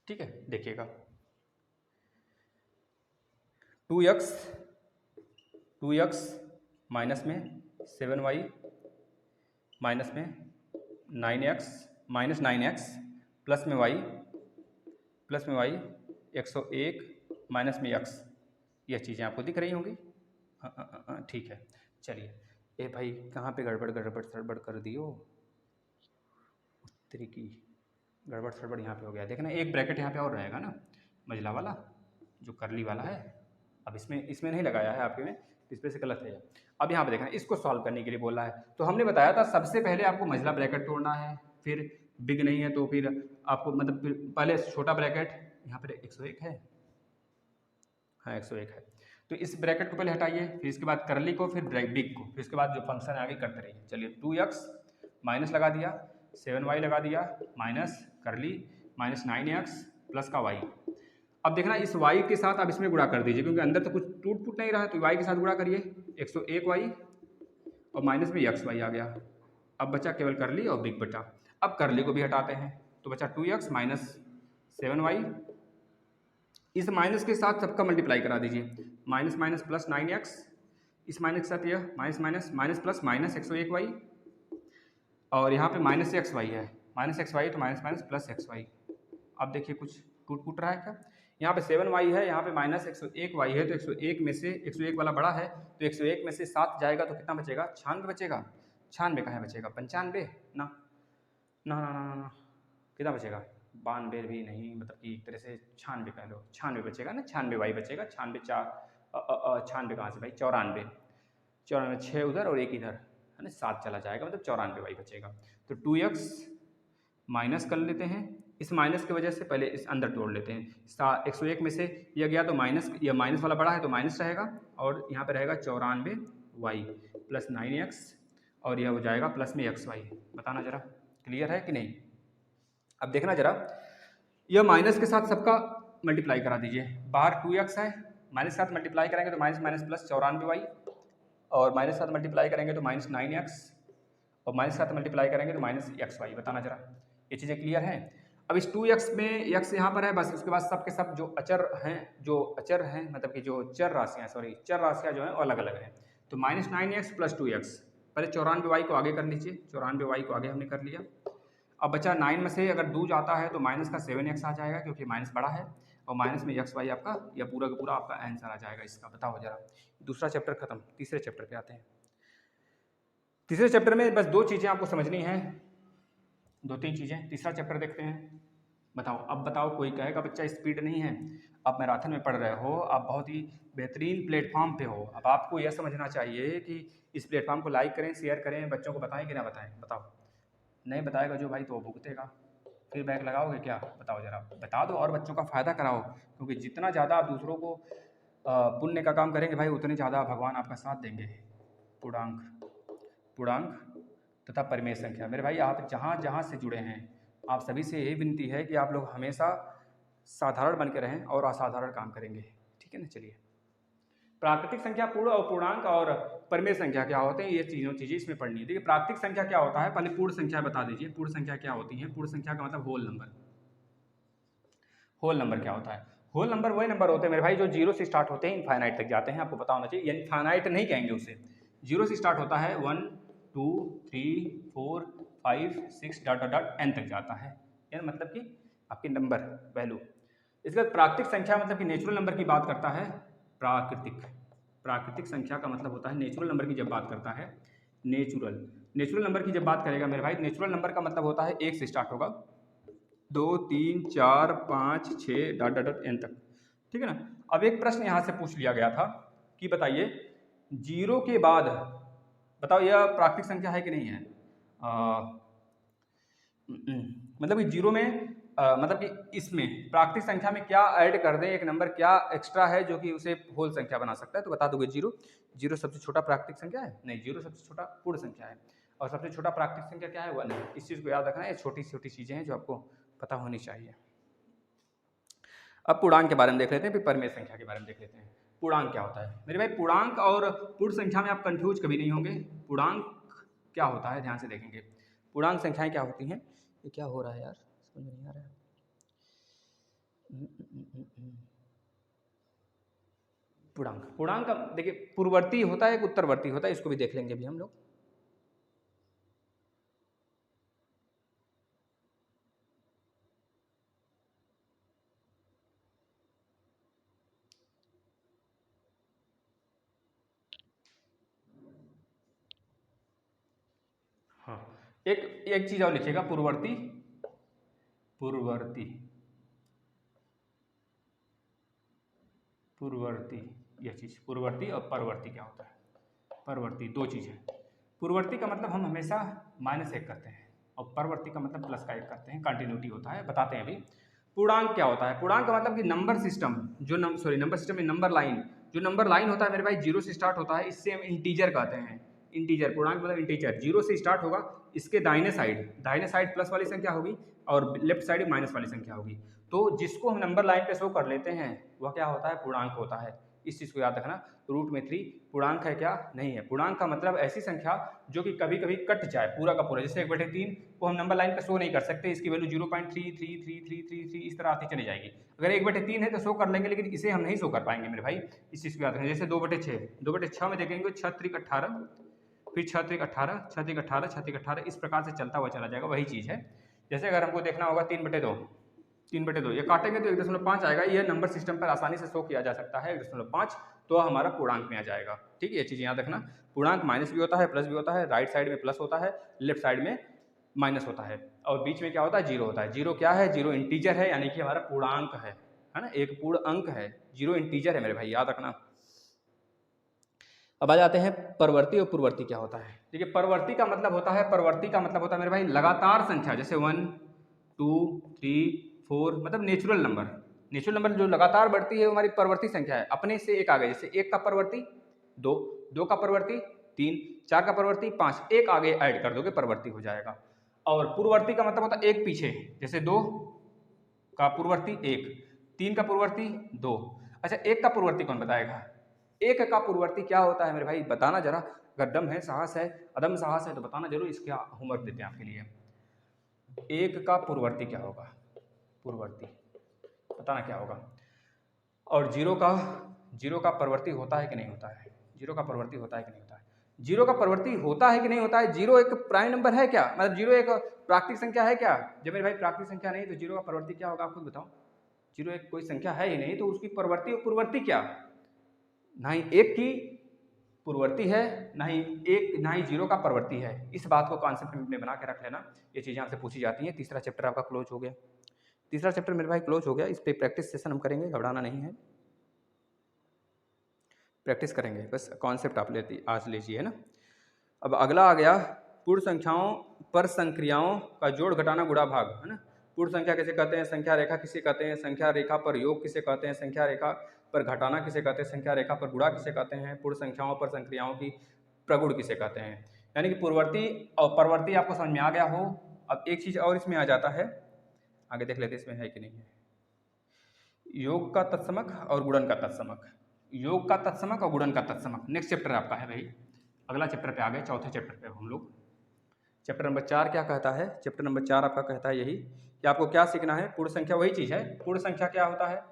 [SPEAKER 1] ठीक है, देखिएगा 2x माइनस में 7y माइनस में 9x माइनस 9x प्लस में y 101 माइनस में x, ये चीज़ें आपको दिख रही होंगी। ठीक है, चलिए। ए भाई कहाँ पे गड़बड़ सड़बड़ कर दियो, उत्तरी की गड़बड़ सड़बड़ यहाँ पे हो गया। देखना एक ब्रैकेट यहाँ पे और रहेगा ना, मझला वाला जो करली वाला है। अब इसमें नहीं लगाया है आपके में, इस पर से गलत है। अब यहाँ पे देखना, इसको सॉल्व करने के लिए बोला है। तो हमने बताया था सबसे पहले आपको मझला ब्रैकेट तोड़ना है, फिर बिग नहीं है तो फिर आपको मतलब पहले छोटा ब्रैकेट, यहाँ पर 101 है, हाँ 101 है, तो इस ब्रैकेट को पहले हटाइए, फिर इसके बाद करली को, फिर बिग को, फिर इसके बाद जो फंक्शन आगे करते रहिए। चलिए 2x माइनस लगा दिया, 7y लगा दिया, माइनस करली माइनस 9x प्लस का y। अब देखना इस y के साथ अब इसमें गुणा कर दीजिए, क्योंकि अंदर तो कुछ टूट फूट नहीं रहा है, तो y के साथ गुणा करिए, 101y और माइनस में xy आ गया। अब बचा केवल करली और बिग बचा। अब करली को भी हटाते हैं, तो बचा 2x माइनस 7y, इस माइनस के साथ सबका मल्टीप्लाई करा दीजिए, माइनस माइनस प्लस 9x, इस माइनस के साथ यह minus minus minus plus minus 101y, और यहाँ पे माइनस xy है, माइनस xy तो माइनस माइनस प्लस xy। अब देखिए कुछ टूट फूट रहा है क्या, यहाँ पे 7y है, यहाँ पे माइनस 101y है, तो 101 में से 101 वाला बड़ा है, तो 101 में से 7 जाएगा तो कितना बचेगा, 96 बचेगा। 96 कहाँ बचेगा, 95 ना ना ना ना ना, कितना बचेगा, 92 भी नहीं, मतलब कि एक तरह से 96 कह लो, 96 बचेगा ना, 96y बचेगा, 96 96 कहाँ से भाई, 94 6 उधर और एक इधर है ना, 7 चला जाएगा, मतलब 94y बचेगा। तो 2x माइनस कर लेते हैं, इस माइनस की वजह से पहले इस अंदर तोड़ लेते हैं, 101 में से यह गया तो माइनस, यह माइनस वाला बड़ा है तो माइनस रहेगा, और यहाँ पे रहेगा 94y प्लस 9x, और यह हो जाएगा प्लस में xy। बताना जरा क्लियर है कि नहीं। अब देखना जरा, यह माइनस के साथ सबका मल्टीप्लाई करा दीजिए, बाहर 2x है, माइनस के साथ मल्टीप्लाई करेंगे तो माइनस माइनस प्लस 94y, और माइनस के साथ मल्टीप्लाई करेंगे तो माइनस 9x, और माइनस के साथ मल्टीप्लाई करेंगे तो माइनस xy। बताना जरा, ये चीज़ें क्लियर हैं। अब इस 2x में x यहाँ पर है बस, उसके बाद सब के सब जो अचर हैं, मतलब कि जो चर राशियाँ जो हैं अलग अलग हैं। तो माइनस 9x प्लस 2x, पहले 94y को आगे कर लीजिए, 94y को आगे हमने कर लिया। अब बचा 9 में से अगर 2 जाता है तो माइनस का 7x आ जाएगा, क्योंकि माइनस बड़ा है, और माइनस में xy आपका, यह पूरा का पूरा आपका आंसर आ जाएगा इसका। बताओ जरा, दूसरा चैप्टर खत्म, तीसरे चैप्टर पे आते हैं। तीसरे चैप्टर में बस 2 चीज़ें आपको समझनी हैं, 2-3 चीज़ें। तीसरा चैप्टर देखते हैं। बताओ, अब बताओ, कोई कहेगा बच्चा स्पीड नहीं है, आप मैराथन में पढ़ रहे हो, आप बहुत ही बेहतरीन प्लेटफॉर्म पे हो, अब आपको यह समझना चाहिए कि इस प्लेटफॉर्म को लाइक करें, शेयर करें, बच्चों को बताएं कि ना बताएं। बताओ, नहीं बताएगा जो भाई तो वो भुगतेगा, फिर बैक लगाओगे क्या, बताओ जरा, बता दो और बच्चों का फ़ायदा कराओ, क्योंकि जितना ज़्यादा आप दूसरों को पुण्य का काम करेंगे भाई, उतने ज़्यादा भगवान आपका साथ देंगे। पूर्णांक तथा परिमेय संख्या, मेरे भाई आप जहाँ जहाँ से जुड़े हैं, आप सभी से यही विनती है कि आप लोग हमेशा साधारण बन के रहें और असाधारण काम करेंगे, ठीक है ना। चलिए, प्राकृतिक संख्या, पूर्ण और पूर्णांक और परिमेय संख्या क्या होते हैं, ये तीनों चीज़ें इसमें पढ़नी है। देखिए, प्राकृतिक संख्या क्या होता है, पहले पूर्ण संख्या बता दीजिए, पूर्ण संख्या क्या होती है। पूर्ण संख्या का मतलब होल नंबर। होल नंबर क्या होता है, होल नंबर वही नंबर होते हैं मेरे भाई जो 0 से स्टार्ट होते हैं, इनफाइनाइट तक जाते हैं, आपको पता होना चाहिए। इनफाइनाइट नहीं कहेंगे उसे, 0 से स्टार्ट होता है, 1 2 3 4 5 6 डॉट डॉट डॉट n तक जाता है, यानी मतलब कि आपकी नंबर वैल्यू। इसके बाद प्राकृतिक संख्या मतलब कि नेचुरल नंबर की बात करता है। प्राकृतिक संख्या का मतलब होता है नेचुरल नंबर की जब बात करता है, नेचुरल नंबर की जब बात करेगा मेरे भाई, नेचुरल नंबर का मतलब होता है 1 से स्टार्ट होगा, 2 3 4 5 6 डॉट डॉट डॉट n तक, ठीक है ना। अब एक प्रश्न यहाँ से पूछ लिया गया था कि बताइए 0 के बाद, बताओ यह प्राकृतिक संख्या है कि नहीं है। मतलब कि 0 में मतलब कि इसमें प्राकृतिक संख्या में क्या ऐड कर दें, एक नंबर क्या एक्स्ट्रा है जो कि उसे होल संख्या बना सकता है, तो बता दोगे 0 सबसे छोटा प्राकृतिक संख्या है, नहीं 0 सबसे छोटा पूर्ण संख्या है, और सबसे छोटा प्राकृतिक संख्या क्या है, 1 है। इस चीज़ को याद रखना है, ये छोटी छोटी चीज़ें हैं जो आपको पता होनी चाहिए। अब पूर्णांक के बारे में देख लेते हैं, फिर परिमेय संख्या के बारे में देख लेते हैं। पूर्णांक क्या होता है मेरे भाई, पूर्णांक और पूर्ण संख्या में आप कंफ्यूज कभी नहीं होंगे। पूर्णांक क्या होता है, ध्यान से देखेंगे, पूर्णांक संख्याएं क्या होती हैं। ये क्या हो रहा है यार, समझ नहीं आ रहा है। पूर्णांक, पूर्णांक देखिए पूर्ववर्ती होता है एक उत्तरवर्ती होता है, इसको भी देख लेंगे अभी हम लोग। हाँ, एक एक चीज और लिखिएगा, पूर्ववर्ती, पूर्ववर्ती, पूर्ववर्ती, यह चीज पूर्ववर्ती और परवर्ती क्या होता है, परवर्ती दो चीज है। पूर्ववर्ती का मतलब हम हमेशा -1 करते हैं और परवर्ती का मतलब +1 करते हैं, कंटिन्यूटी होता है, बताते हैं अभी। पूर्णांक क्या होता है, पूर्णांक का मतलब कि नंबर सिस्टम, जो नंबर सिस्टम में नंबर लाइन, जो नंबर लाइन होता है मेरे भाई 0 से स्टार्ट होता है, इससे हम इंटीजर कहते हैं। इंटीजर, पूर्णांक मतलब इंटीजर, 0 से स्टार्ट होगा, इसके दाहिने साइड प्लस वाली संख्या होगी और लेफ्ट साइड माइनस वाली संख्या होगी। तो जिसको हम नंबर लाइन पे शो कर लेते हैं वह क्या होता है, पूर्णांक होता है। इस चीज़ को याद रखना। √3 पूर्णांक है क्या, नहीं है। पूर्णांक का मतलब ऐसी संख्या जो कि कभी कभी कट जाए पूरा का पूरा, जैसे 1/3 को हम नंबर लाइन पे शो नहीं कर सकते, इसकी वैल्यू 0.33333 इस तरह आती चली जाएगी। अगर 1/3 है तो शो कर लेंगे, लेकिन इसे हम नहीं शो कर पाएंगे मेरे भाई, इस चीज़ को याद रखना। जैसे 2/6 में देखेंगे 6×3=18, फिर 6×3=18, 6×3=18, 6×3=18, इस प्रकार से चलता हुआ चला जाएगा, वही चीज़ है। जैसे अगर हमको देखना होगा 3/2, ये काटेंगे तो 1.5 आएगा, यह नंबर सिस्टम पर आसानी से शो किया जा सकता है 1.5, तो हमारा पूर्णांक में आ जाएगा। ठीक है, ये चीज़ याद रखना। पूर्णांक माइनस भी होता है, प्लस भी होता है, राइट साइड में प्लस होता है, लेफ्ट साइड में माइनस होता है, और बीच में क्या होता है, जीरो होता है। जीरो क्या है, जीरो इंटीजर है, यानी कि हमारा पूर्णांक है ना, एक पूर्ण अंक है। जीरो इंटीजर है मेरे भाई, याद रखना। अब आ जाते हैं परवर्ती और पूर्ववर्ती क्या होता है। देखिए परवर्ती का मतलब होता है मेरे भाई लगातार संख्या, जैसे 1 2 3 4, मतलब नेचुरल नंबर जो लगातार बढ़ती है वो हमारी परवर्ती संख्या है। अपने से एक आगे, जैसे 1 का परवर्ती 2, 2 का परवर्ती 3, 4 का परवर्ती 5, एक आगे ऐड कर दोगे परवर्ती हो जाएगा। और पूर्ववर्ती का मतलब होता है एक पीछे, जैसे 2 का पूर्ववर्ती 1, 3 का पूर्ववर्ती 2। अच्छा, 1 का पूर्ववर्ती कौन बताएगा? 1 का पूर्ववर्ती क्या होता है मेरे भाई, बताना जरा। अगर दम है, साहस है, अदम साहस है तो बताना जरूर, इसके होमवर्क देते हैं आपके लिए। 1 का पूर्ववर्ती क्या होगा, पूर्ववर्ती बताना क्या होगा। और 0 का परवर्ती होता है कि नहीं होता है, 0 का परवर्ती होता है कि नहीं होता है, 0 का परवर्ती होता है कि नहीं होता है। 0 एक प्राइम नंबर है क्या, मतलब 0 एक प्राकृतिक संख्या है क्या? जब मेरे भाई प्राकृतिक संख्या नहीं तो 0 का परवर्ती क्या होगा, आप खुद बताओ। 0 एक कोई संख्या है ही नहीं, तो उसकी परवर्ती और पूर्ववर्ती क्या, ना ही 1 की पूर्ववर्ती है, ना ही 0 का परवर्ती है। इस बात को कॉन्सेप्ट में बना के रख लेना, ये चीज़ें आपसे पूछी जाती हैं। तीसरा चैप्टर आपका क्लोज हो गया, तीसरा चैप्टर मेरे भाई क्लोज हो गया। इस पर प्रैक्टिस सेशन हम करेंगे, घबराना नहीं है, प्रैक्टिस करेंगे, बस कॉन्सेप्ट आप आज लीजिए, है ना। अब अगला आ गया पूर्ण संख्याओं पर संक्रियाओं का जोड़ घटाना गुणा भाग, है ना। पूर्ण संख्या किसे कहते हैं, संख्या रेखा किसे कहते हैं, संख्या रेखा पर योग किसे कहते हैं, संख्या रेखा पर घटाना किसे कहते हैं, संख्या रेखा पर गुणा किसे कहते हैं, पूर्ण संख्याओं पर संक्रियाओं की प्रगुण किसे कहते हैं। यानी कि पूर्ववर्ती और परवर्ती आपको समझ में आ गया हो। अब एक चीज़ और इसमें आ जाता है, आगे देख लेते इसमें है कि नहीं है। योग का तत्समक और गुणन का तत्समक, योग का तत्समक और गुणन का तत्समक नेक्स्ट चैप्टर आपका है भाई। अगला चैप्टर पे आ गए, चौथे चैप्टर पे हम लोग। चैप्टर नंबर 4 क्या कहता है, चैप्टर नंबर 4 आपका कहता है यही कि आपको क्या सीखना है, पूर्ण संख्या वही चीज़ है। पूर्ण संख्या क्या होता है,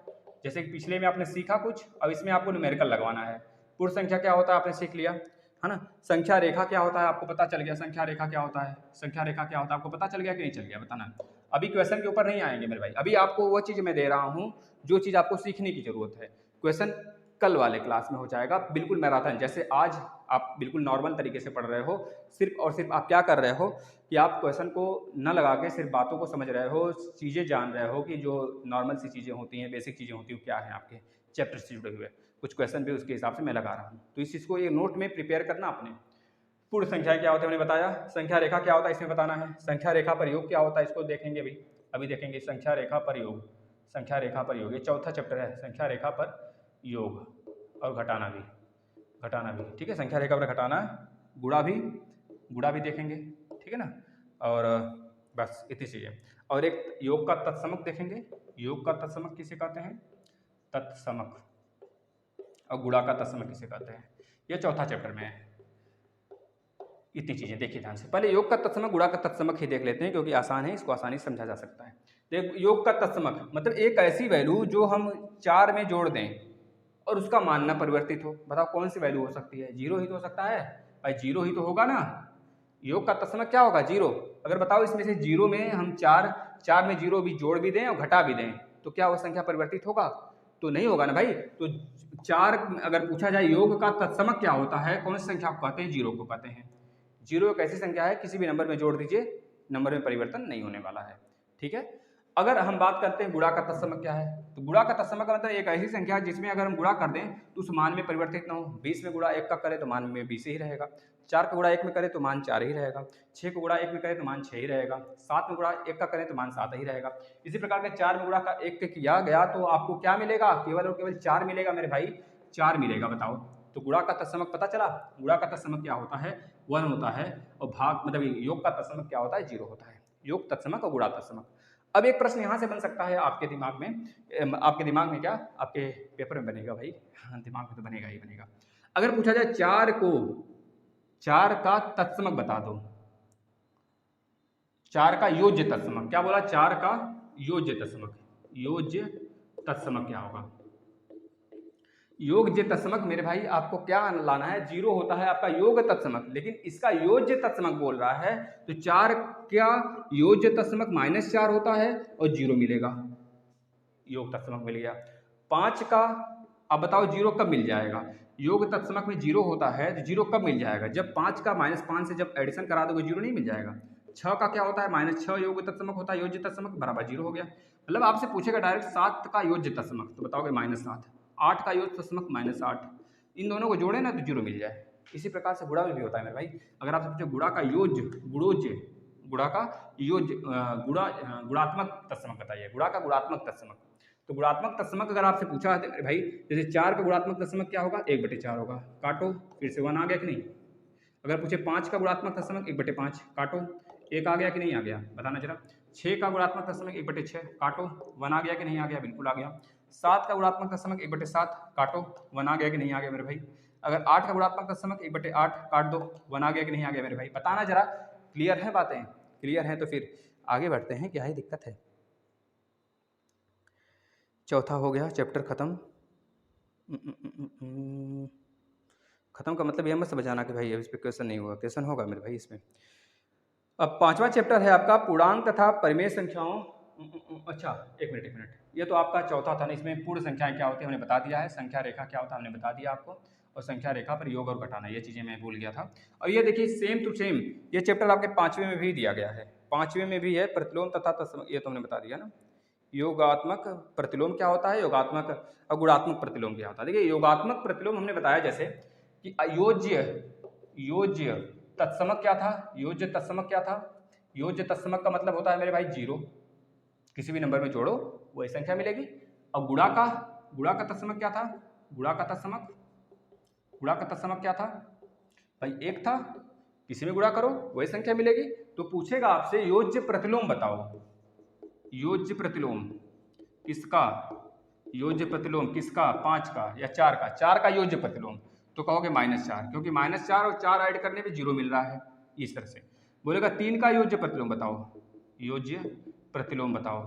[SPEAKER 1] जैसे कि पिछले में आपने सीखा कुछ, अब इसमें आपको न्यूमेरिकल लगवाना है। पूर्ण संख्या क्या होता है आपने सीख लिया, है ना। संख्या रेखा क्या होता है आपको पता चल गया, संख्या रेखा क्या होता है, संख्या रेखा क्या होता है आपको पता चल गया कि नहीं चल गया, बताना। अभी क्वेश्चन के ऊपर नहीं आएंगे मेरे भाई, अभी आपको वो चीज़ मैं दे रहा हूँ जो चीज़ आपको सीखने की जरूरत है। क्वेश्चन कल वाले क्लास में हो जाएगा, बिल्कुल मैराथन, जैसे आज आप बिल्कुल नॉर्मल तरीके से पढ़ रहे हो। सिर्फ और सिर्फ आप क्या कर रहे हो कि आप क्वेश्चन को न लगा के सिर्फ बातों को समझ रहे हो, चीज़ें जान रहे हो कि जो नॉर्मल सी चीज़ें होती हैं, बेसिक चीज़ें होती हैं, क्या है आपके चैप्टर से जुड़े हुए। कुछ क्वेश्चन भी उसके हिसाब से मैं लगा रहा हूँ, तो इस चीज़ को ये नोट में प्रिपेयर करना अपने। पूर्ण संख्या क्या होता है मैंने बताया, संख्या रेखा क्या होता है इसमें बताना है, संख्या रेखा पर योग क्या होता है इसको देखेंगे अभी देखेंगे। संख्या रेखा पर योग, संख्या रेखा पर योग, ये चौथा चैप्टर है, संख्या रेखा पर योग और घटाना भी, ठीक है। संख्या रेखा पर घटाना, गुणा भी देखेंगे, ठीक है ना। और बस इतनी चीज़ें, और एक योग का तत्समक देखेंगे। योग का तत्समक किसे कहते हैं, तत्समक, और गुणा का तत्समक किसे कहते हैं, ये चौथा चैप्टर में है। इतनी चीज़ें देखिए ध्यान से। पहले योग का तत्समक गुणा का तत्समक ही देख लेते हैं, क्योंकि आसान है, इसको आसानी से समझा जा सकता है। देख, योग का तत्समक मतलब एक ऐसी वैल्यू जो हम 4 में जोड़ दें और उसका मान न परिवर्तित हो। बताओ कौन सी वैल्यू हो सकती है? जीरो ही तो हो सकता है भाई, जीरो ही तो होगा ना। योग का तत्समक क्या होगा? जीरो। अगर बताओ इसमें से जीरो में हम चार में जीरो भी जोड़ भी दें और घटा भी दें तो क्या वो संख्या परिवर्तित होगा? तो नहीं होगा ना भाई। तो चार, अगर पूछा जाए योग का तत्समक क्या होता है, कौन सी संख्या को कहते हैं? जीरो को कहते हैं। जीरो एक ऐसी संख्या है, किसी भी नंबर में जोड़ दीजिए, नंबर में परिवर्तन नहीं होने वाला है। ठीक है। अगर हम बात करते हैं गुणा का तत्समक क्या है, तो गुणा का तत्समक का मतलब एक ऐसी संख्या है जिसमें अगर हम गुणा कर दें तो उस मान में परिवर्तित ना हो। 20 में गुणा 1 का करें तो मान में 20 ही रहेगा, 4 का गुणा 1 में करें तो मान 4 ही रहेगा, 6 को गुणा 1 में करें तो मान 6 ही रहेगा, 7 में गुणा 1 का करें तो मान 7 ही रहेगा। इसी प्रकार के 4 में गुणा का 1 किया गया तो आपको क्या मिलेगा? केवल और केवल 4 मिलेगा मेरे भाई, 4 मिलेगा। बताओ, तो गुणा का तत्समक पता चला। गुणा का तत्समक क्या होता है? 1 होता है, और भाग मतलब योग का तत्समक क्या होता है? 0 होता है। योग तत्समक और गुणा तत्समक। अब एक प्रश्न यहाँ से बन सकता है आपके दिमाग में क्या आपके पेपर में बनेगा भाई, हाँ दिमाग में तो बनेगा ही बनेगा। अगर पूछा जाए 4 का तत्समक बता दो, 4 का योज्य तत्समक, क्या बोला? 4 का योज्य तत्समक, योज्य तत्समक क्या होगा? योज्य तत्समक मेरे भाई आपको क्या लाना है? 0 होता है आपका योग तत्समक, लेकिन इसका योज्य तत्समक बोल रहा है तो 4 का योज्य तत्समक -4 होता है और 0 मिलेगा, योग तत्समक मिल गया। 5 का, अब बताओ 0 कब मिल जाएगा? योग तत्समक में 0 होता है तो 0 कब मिल जाएगा? जब 5 का -5 से जब एडिशन करा दोगे 0 नहीं मिल जाएगा। 6 का क्या होता है? -6 योग तत्समक होता है, योज्य तत्समक बराबर 0 हो गया। मतलब आपसे पूछेगा डायरेक्ट 7 का योज्य तत्समक, तो बताओगे -7। 8 का योज्य तत्समक -8, इन दोनों को जोड़े ना तो 0 मिल जाए। इसी प्रकार से गुणा में भी होता है मेरे भाई। अगर आपसे पूछे गुणा का योज्य, गुणा का योज्य गुणात्मक तत्समक बताइए, गुणा का गुणात्मक तत्समक। तो गुणात्मक तत्समक अगर आपसे पूछा है भाई, जैसे 4 का गुणात्मक तत्समक क्या होगा? 1/4 होगा, काटो, फिर से 1 आ गया कि नहीं? अगर पूछे 5 का गुणात्मक तत्समक 1/5, काटो, 1 आ गया कि नहीं आ गया? बताना जरा। 6 का गुणात्मक तत्समक 1/6, काटो, 1 आ गया कि नहीं आ गया? बिल्कुल आ गया। 7 का गुणात्मक तत्समक 1/7, काटो, 1 आ गया कि नहीं आ गया मेरे भाई? अगर 8 का गुणात्मक तत्समक 1/8, काट दो, 1 आ गया कि नहीं आ गया मेरे भाई? बताना जरा। क्लियर है बातें? क्लियर है तो फिर आगे बढ़ते हैं, क्या ही दिक्कत है। चौथा हो गया चैप्टर खत्म। खत्म का मतलब यह मत समझाना कि भाई अब इस पर क्वेश्चन नहीं हुआ, क्वेश्चन होगा मेरे भाई इसमें। अब 5वां चैप्टर है आपका पूर्णांक तथा परिमेय संख्याओं। अच्छा एक मिनट, ये तो आपका चौथा था ना, इसमें पूर्ण संख्याएं क्या होती है हमने बता दिया है, संख्या रेखा क्या होता है हमने बता दिया आपको, और संख्या रेखा पर योग और घटाना, ये चीज़ें मैं भूल गया था। और ये देखिए सेम टू सेम ये चैप्टर आपके 5वें में भी दिया गया है, 5वें में भी है प्रतिलोम तथा तत्सम, ये तो हमने बता दिया ना। योगात्मक प्रतिलोम क्या होता है, योगात्मक और गुणात्मक प्रतिलोम क्या होता है। देखिए योगात्मक प्रतिलोम हमने बताया जैसे कि योज्य तत्समक क्या था, योज्य तत्समक क्या था? योज्य तत्समक का मतलब होता है मेरे भाई 0, किसी भी नंबर में जोड़ो वही संख्या मिलेगी। और गुणा का तत्समक क्या था? गुणा का तत्समक क्या था भाई? 1 था, किसी में गुणा करो वही संख्या मिलेगी। तो पूछेगा आपसे योज्य प्रतिलोम बताओ, योज्य प्रतिलोम किसका? योज्य प्रतिलोम किसका? 5 का या 4 का? 4 का योज्य प्रतिलोम, तो कहोगे -4, क्योंकि -4 और 4 ऐड करने पे 0 मिल रहा है, इस तरह से बोलेगा। 3 का योज्य प्रतिलोम बताओ, योज्य प्रतिलोम बताओ,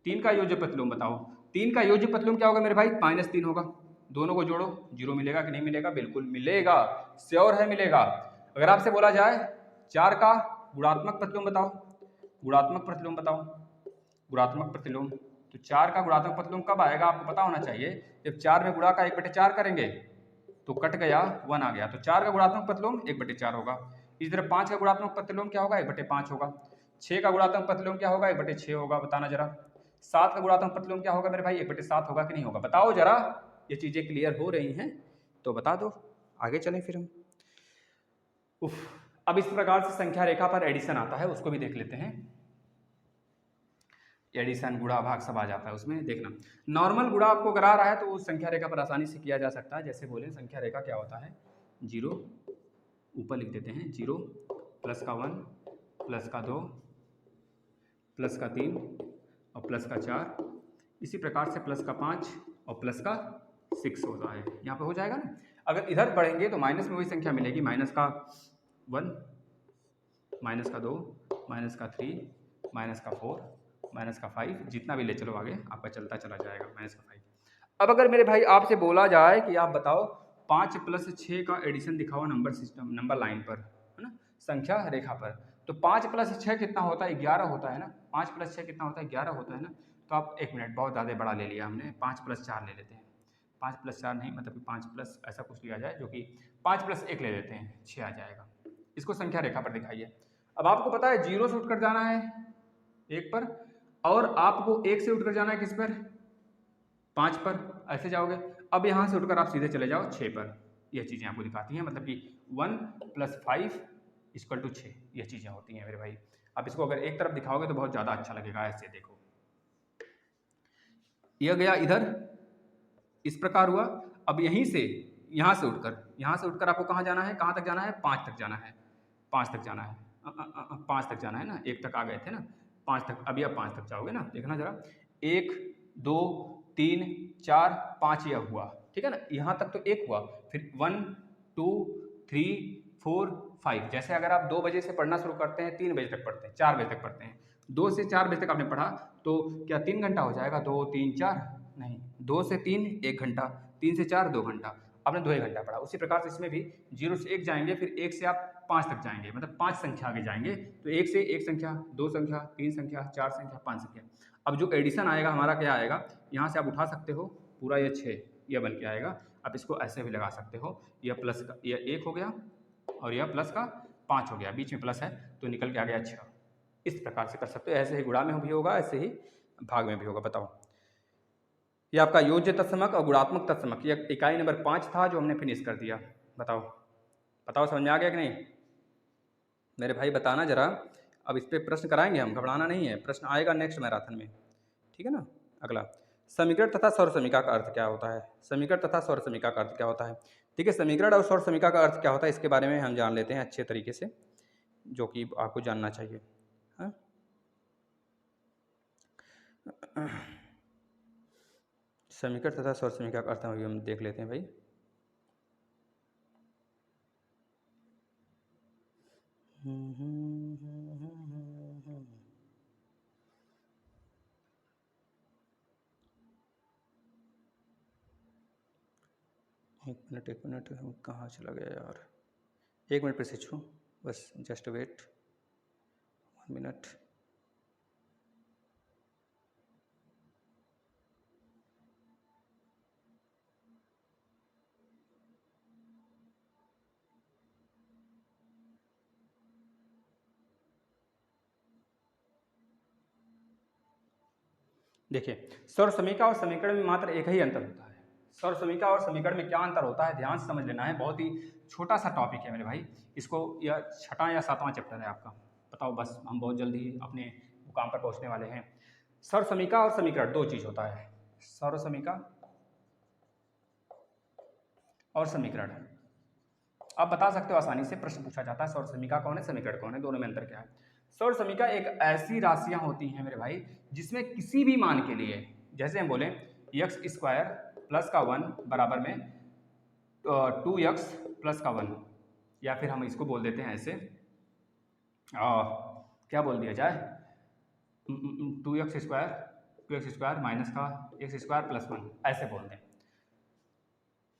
[SPEAKER 1] 3 का योज्य प्रतिलोम बताओ। 3 का योज्य प्रतिलोम क्या होगा मेरे भाई? -3 होगा, दोनों को जोड़ो 0 मिलेगा कि नहीं मिलेगा? बिल्कुल मिलेगा, श्योर है मिलेगा। अगर आपसे बोला जाए 4 का गुणात्मक प्रतिलोम बताओ, गुणात्मक प्रतिलोम बताओ, गुणात्मक प्रतिलोम, तो 4 का गुणात्मक प्रतिलोम कब आएगा आपको पता होना चाहिए, जब 4 में गुणा का 1/4 करेंगे तो कट गया 1 आ गया, तो 4 का गुणात्मक प्रतिलोम 1/4 होगा। इसी तरह 5 का गुणात्मक प्रतिलोम क्या होगा? 1/5 होगा। 6 का गुणात्मक प्रतिलोम क्या होगा? 1/6 होगा, बताना जरा। 7 का गुणात्मक प्रतिलोम क्या होगा मेरे भाई? 1/7 होगा कि नहीं होगा? बताओ जरा, ये चीज़ें क्लियर हो रही हैं तो बता दो, आगे चलें फिर हम। अब इस प्रकार से संख्या रेखा पर एडिशन आता है, उसको भी देख लेते हैं। एडिशन गुणा भाग सब आ जाता है उसमें, देखना। नॉर्मल गुणा आपको करा रहा है तो उस संख्या रेखा पर आसानी से किया जा सकता है। जैसे बोले संख्या रेखा क्या होता है, 0 ऊपर लिख देते हैं, 0 प्लस का 1 प्लस का 2 प्लस का 3 और प्लस का 4, इसी प्रकार से प्लस का 5 और प्लस का 6 होता है, यहाँ पे हो जाएगा ना। अगर इधर बढ़ेंगे तो माइनस में वही संख्या मिलेगी, माइनस का 1 माइनस का 2 माइनस का 3 माइनस का 4 माइनस का 5, जितना भी ले चलो आगे आपका चलता चला जाएगा, माइनस का 5। अब अगर मेरे भाई आपसे बोला जाए कि आप बताओ 5 + 6 का एडिशन दिखाओ नंबर सिस्टम, नंबर लाइन पर, है ना, संख्या रेखा पर, तो 5 + 6 कितना होता है? 11 होता है ना। 5 + 6 कितना होता है? 11 होता है ना। तो आप एक मिनट, बहुत ज़्यादा बड़ा ले लिया हमने, 5 + 4 ले लेते हैं। 5 + 4 नहीं, मतलब कि 5 प्लस ऐसा कुछ लिया जाए जो कि 5 + 1 ले लेते हैं, 6 आ जाएगा। इसको संख्या रेखा पर दिखाइए। अब आपको पता है 0 से उठकर जाना है 1 पर, और आपको 1 से उठकर जाना है किस पर? 5 पर, ऐसे जाओगे। अब यहाँ से उठकर आप सीधे चले जाओ 6 पर। यह चीज़ें आपको दिखाती हैं, मतलब कि 1 + 5 = 6, यह चीज़ें होती हैं मेरे भाई। अब इसको अगर एक तरफ दिखाओगे तो बहुत ज़्यादा अच्छा लगेगा। ऐसे देखो, यह गया इधर, इस प्रकार हुआ। अब यहीं से यहाँ से उठकर आपको कहाँ जाना है? कहाँ तक जाना है? 5 तक जाना है। 5 तक जाना है, 5 तक जाना है ना। 1 तक आ गए थे ना, 5 तक। अभी आप 5 तक जाओगे ना, देखना जरा। 1 2 3 4 5 यह हुआ, ठीक है ना। यहाँ तक तो 1 हुआ, फिर 1 2 3 4 5। जैसे अगर आप 2 बजे से पढ़ना शुरू करते हैं, 3 बजे तक पढ़ते हैं, 4 बजे तक पढ़ते हैं, 2 से 4 बजे तक आपने पढ़ा, तो क्या 3 घंटा हो जाएगा? 2 3 4 नहीं, 2 से 3 1 घंटा, 3 से 4 2 घंटा, आपने 2 घंटा पढ़ा। उसी प्रकार से इसमें भी 0 से 1 जाएंगे, फिर 1 से आप 5 तक जाएंगे, मतलब 5 संख्या आगे जाएंगे। तो 1 से 1 संख्या, 2 संख्या, 3 संख्या, 4 संख्या, 5 संख्या। अब जो एडिशन आएगा हमारा क्या आएगा? यहाँ से आप उठा सकते हो पूरा, ये 6 यह बन के आएगा। आप इसको ऐसे भी लगा सकते हो, यह प्लस का यह 1 हो गया और यह प्लस का 5 हो गया, बीच में प्लस है तो निकल के आ गया 6। इस प्रकार से कर सकते हो। ऐसे ही गुणा में भी होगा, ऐसे ही भाग में भी होगा। बताओ, ये आपका योज्य तत्समक और गुणात्मक तत्समक, ये इकाई नंबर 5 था जो हमने फिनिश कर दिया। बताओ बताओ, समझ में आ गया कि नहीं मेरे भाई? बताना जरा। अब इस पर प्रश्न कराएंगे हम, घबराना नहीं है, प्रश्न आएगा नेक्स्ट मैराथन में, ठीक है ना। अगला, समीकरण तथा सौर समीकरण का अर्थ क्या होता है? समीकरण तथा सौर समीकरण का अर्थ क्या होता है? ठीक है, समीकरण और सौर समीकरण का अर्थ क्या होता है इसके बारे में हम जान लेते हैं अच्छे तरीके से, जो कि आपको जानना चाहिए। हाँ, समीकरण तथा सौर समीकरण का अर्थ हम देख लेते हैं भाई। एक मिनट हम कहाँ चला गया यार? 1 मिनट पे छू, बस जस्ट वेट 1 मिनट। देखिए, सौर समीकरण और समीकरण में मात्र एक ही अंतर होता है। सौर समीकरण और समीकरण में क्या अंतर होता है, ध्यान से समझ लेना है। बहुत ही छोटा सा टॉपिक है मेरे भाई, इसको यह 6वां या 7वां चैप्टर है आपका। बताओ, बस हम बहुत जल्दी ही अपने मुकाम पर पहुंचने वाले हैं। सौर समीकरण और समीकरण दो चीज होता है, सौर समीकरण और समीकरण। आप बता सकते हो आसानी से, प्रश्न पूछा जाता है सौर समीकरण कौन है, समीकरण कौन है, दोनों में अंतर क्या है। सौर समीकरण एक ऐसी राशियां होती हैं मेरे भाई जिसमें किसी भी मान के लिए, जैसे हम बोले x² + 1 बराबर में 2x + 1, या फिर हम इसको बोल देते हैं ऐसे, क्या बोल दिया जाए, 2x² माइनस का x² + 1, ऐसे बोल दें।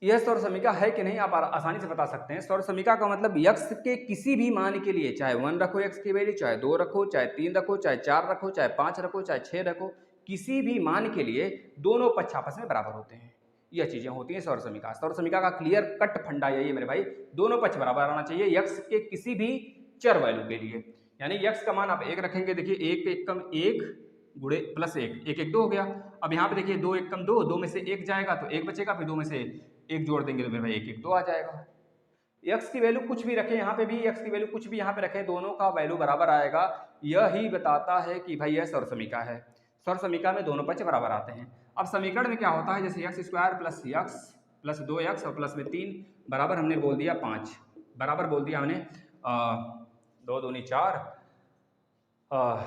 [SPEAKER 1] यह सौर समीकरण है कि नहीं आप आसानी से बता सकते हैं। सौर समीकरण का मतलब x के किसी भी मान के लिए, चाहे 1 रखो x की वैल्यू, चाहे 2 रखो, चाहे 3 रखो, चाहे 4 रखो, चाहे 5 रखो, चाहे 6 रखो, किसी भी मान के लिए दोनों पक्ष आपस में बराबर होते हैं। यह चीजें होती हैं सौर समीकरण। सौर समीकरण का क्लियर कट फंडा यही है मेरे भाई, दोनों पक्ष बराबर आना चाहिए x के किसी भी चर वैल्यू के लिए। यानी x का मान आप 1 रखेंगे, देखिए 1 पे 1 कम 1 गुणे प्लस 1, 1 1 2 हो गया। अब यहाँ पे देखिए 2 1 कम 2, 2 में से 1 जाएगा तो 1 बचेगा, फिर 2 में से 1 जोड़ देंगे तो मेरे भाई 1 1 2 आ जाएगा। x की वैल्यू कुछ भी रखें, यहाँ पे भी x की वैल्यू कुछ भी यहाँ पे रखें, दोनों का वैल्यू बराबर आएगा। यही बताता है कि भाई यह सौर समीकरण है। सौर समीकरण में दोनों पक्ष बराबर आते हैं। अब समीकरण में क्या होता है, जैसे x² + x + 2x और प्लस में 3 बराबर हमने बोल दिया 5, बराबर बोल दिया हमने 2 दूनी 4, 9,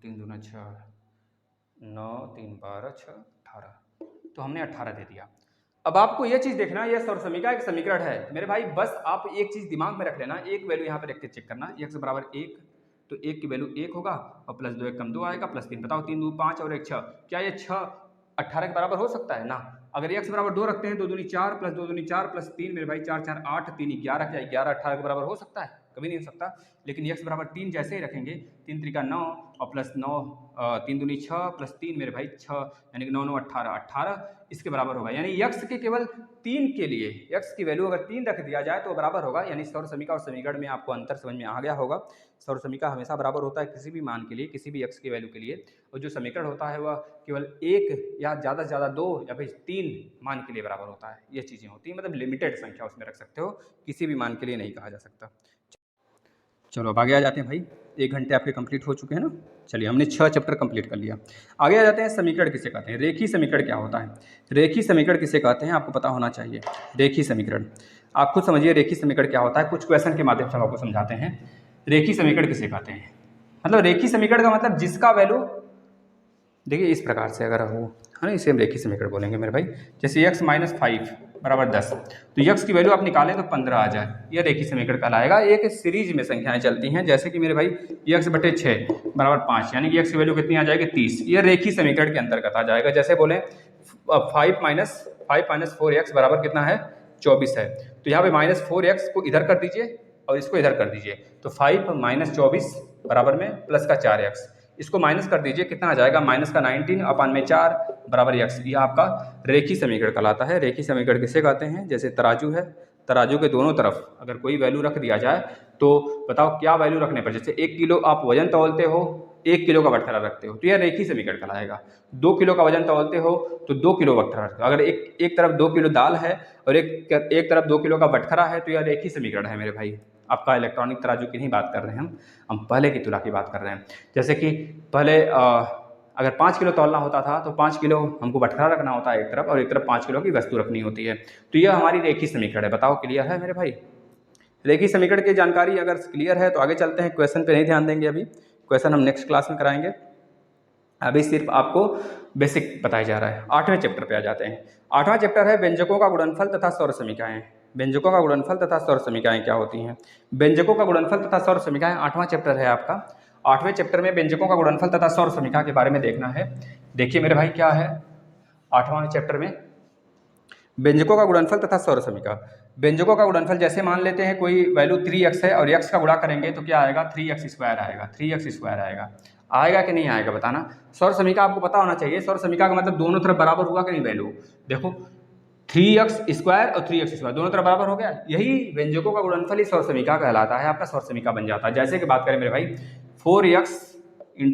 [SPEAKER 1] 3 दूना 6, 9 3 12 6 18, तो हमने 18 दे दिया। अब आपको यह चीज देखना, यह सौर समीकरण एक समीकरण है मेरे भाई। बस आप एक चीज दिमाग में रख लेना, एक वैल्यू यहाँ पे रख के चेक करना, x = 1 तो 1 की वैल्यू 1 होगा और प्लस 2 1 कम 2 आएगा, प्लस 3 बताओ 3 2 5 और 1 6, क्या ये 6 18 के बराबर हो सकता है ना? अगर x बराबर 2 रखते हैं 2 दूनी 4 प्लस 2 दूनी 4 प्लस 3 मेरे भाई 4 4 8 3 11, क्या 11 18 के बराबर हो सकता है? कभी नहीं हो सकता। लेकिन x बराबर 3 जैसे ही रखेंगे 3 त्रिका 9 और प्लस 9 3 दूनी 6 प्लस 3 मेरे भाई 6, यानी कि 9 9 18 18 इसके बराबर होगा। यानी x के केवल 3 के लिए x की वैल्यू अगर 3 रख दिया जाए तो बराबर होगा। यानी सौर समीकरण और समीकरण में आपको अंतर समझ में आ गया होगा। सौर समीकरण हमेशा बराबर होता है किसी भी मान के लिए, किसी भी x की वैल्यू के लिए, और जो समीकरण होता है वह केवल 1 या ज़्यादा से ज़्यादा 2 या फिर 3 मान के लिए बराबर होता है। ये चीज़ें होती हैं, मतलब लिमिटेड संख्या उसमें रख सकते हो, किसी भी मान के लिए नहीं कहा जा सकता। चलो अब आगे आ जाते हैं भाई। 1 घंटे आपके कंप्लीट हो चुके हैं ना। चलिए हमने 6 चैप्टर कंप्लीट कर लिया। आगे आ जाते हैं समीकरण किसे कहते हैं। रेखीय समीकरण क्या होता है? रेखीय समीकरण किसे कहते हैं आपको पता होना चाहिए। रेखीय समीकरण आप खुद समझिए रेखीय समीकरण क्या होता है, कुछ क्वेश्चन के माध्यम से हम आपको समझाते हैं। रेखीय समीकरण किसे कहते हैं, मतलब रेखीय समीकरण का मतलब जिसका वैल्यू देखिए इस प्रकार से अगर हो, है ना, इसे हम रेखीय समीकरण बोलेंगे मेरे भाई। जैसे x - 5 बराबर 10, तो x की वैल्यू आप निकालें तो 15 आ जाए, यह रेखीय समीकरण कहलाएगा। एक सीरीज में संख्याएं चलती हैं, जैसे कि मेरे भाई x/6 बराबर 5, यानी कि x की वैल्यू कितनी आ जाएगी 30, यह रेखीय समीकरण के अंतर्गत आ जाएगा। जैसे बोले 5 - 4x बराबर कितना है 24 है, तो यहाँ पे -4x को इधर कर दीजिए और इसको इधर कर दीजिए, तो 5 - 24 बराबर में प्लस का 4x, इसको माइनस कर दीजिए, कितना आ जाएगा माइनस का 19/4 बराबर x। ये आपका रेखीय समीकरण कहलाता है। रेखीय समीकरण किसे कहते हैं? जैसे तराजू है, तराजू के दोनों तरफ अगर कोई वैल्यू रख दिया जाए तो बताओ क्या वैल्यू रखने पर, जैसे 1 किलो आप वजन तौलते हो, 1 किलो का बटखरा रखते हो, तो यह रेखीय समीकरण कहलाएगा। 2 किलो का वजन तौलते हो तो 2 किलो बटखरा रखते हो। अगर एक तरफ 2 किलो दाल है और एक तरफ 2 किलो का बटखरा है, तो यह रेखीय समीकरण है मेरे भाई। आपका इलेक्ट्रॉनिक तराजू की नहीं बात कर रहे हैं हम पहले की तुला की बात कर रहे हैं। जैसे कि पहले अगर 5 किलो तौलना होता था तो 5 किलो हमको बटखरा रखना होता है एक तरफ, और एक तरफ 5 किलो की वस्तु रखनी होती है। तो यह हमारी रेखीय समीकरण है। बताओ क्लियर है मेरे भाई? रेखीय समीकरण की जानकारी अगर क्लियर है तो आगे चलते हैं। क्वेश्चन पे नहीं ध्यान देंगे, अभी क्वेश्चन हम नेक्स्ट क्लास में कराएंगे। अभी सिर्फ आपको बेसिक बताया जा रहा है। 8वें चैप्टर पे आ जाते हैं। 8वां चैप्टर है व्यंजकों का गुणनफल तथा सौर समीकरणाएं। व्यंजकों का गुणनफल तथा सौर समीकरणाएं क्या होती हैं? व्यंजकों का गुणनफल तथा सौर समीकरणाएं 8वां चैप्टर है आपका। 8वें चैप्टर में व्यंजकों का गुणनफल तथा सौर समीकरण के बारे में देखना है। देखिए मेरे भाई क्या है 8वां चैप्टर में व्यंजकों का गुणनफल तथा सौर समीकरण। व्यंजकों का गुणनफल जैसे मान लेते हैं कोई वैल्यू 3x है और x का गुणा करेंगे तो क्या आएगा 3x² आएगा। 3x² आएगा कि नहीं आएगा बताना। सौर समीकरण आपको पता होना चाहिए। सौर समीकरण का मतलब दोनों तरफ बराबर हुआ कि नहीं वैल्यू। देखो 3x² और 3x² दोनों तरफ बराबर हो गया। यही व्यंजकों का गुणनफल ही सौर समीकरण कहलाता है, आपका सौर समीकरण बन जाता है। जैसे कि बात करें मेरे भाई 4x ×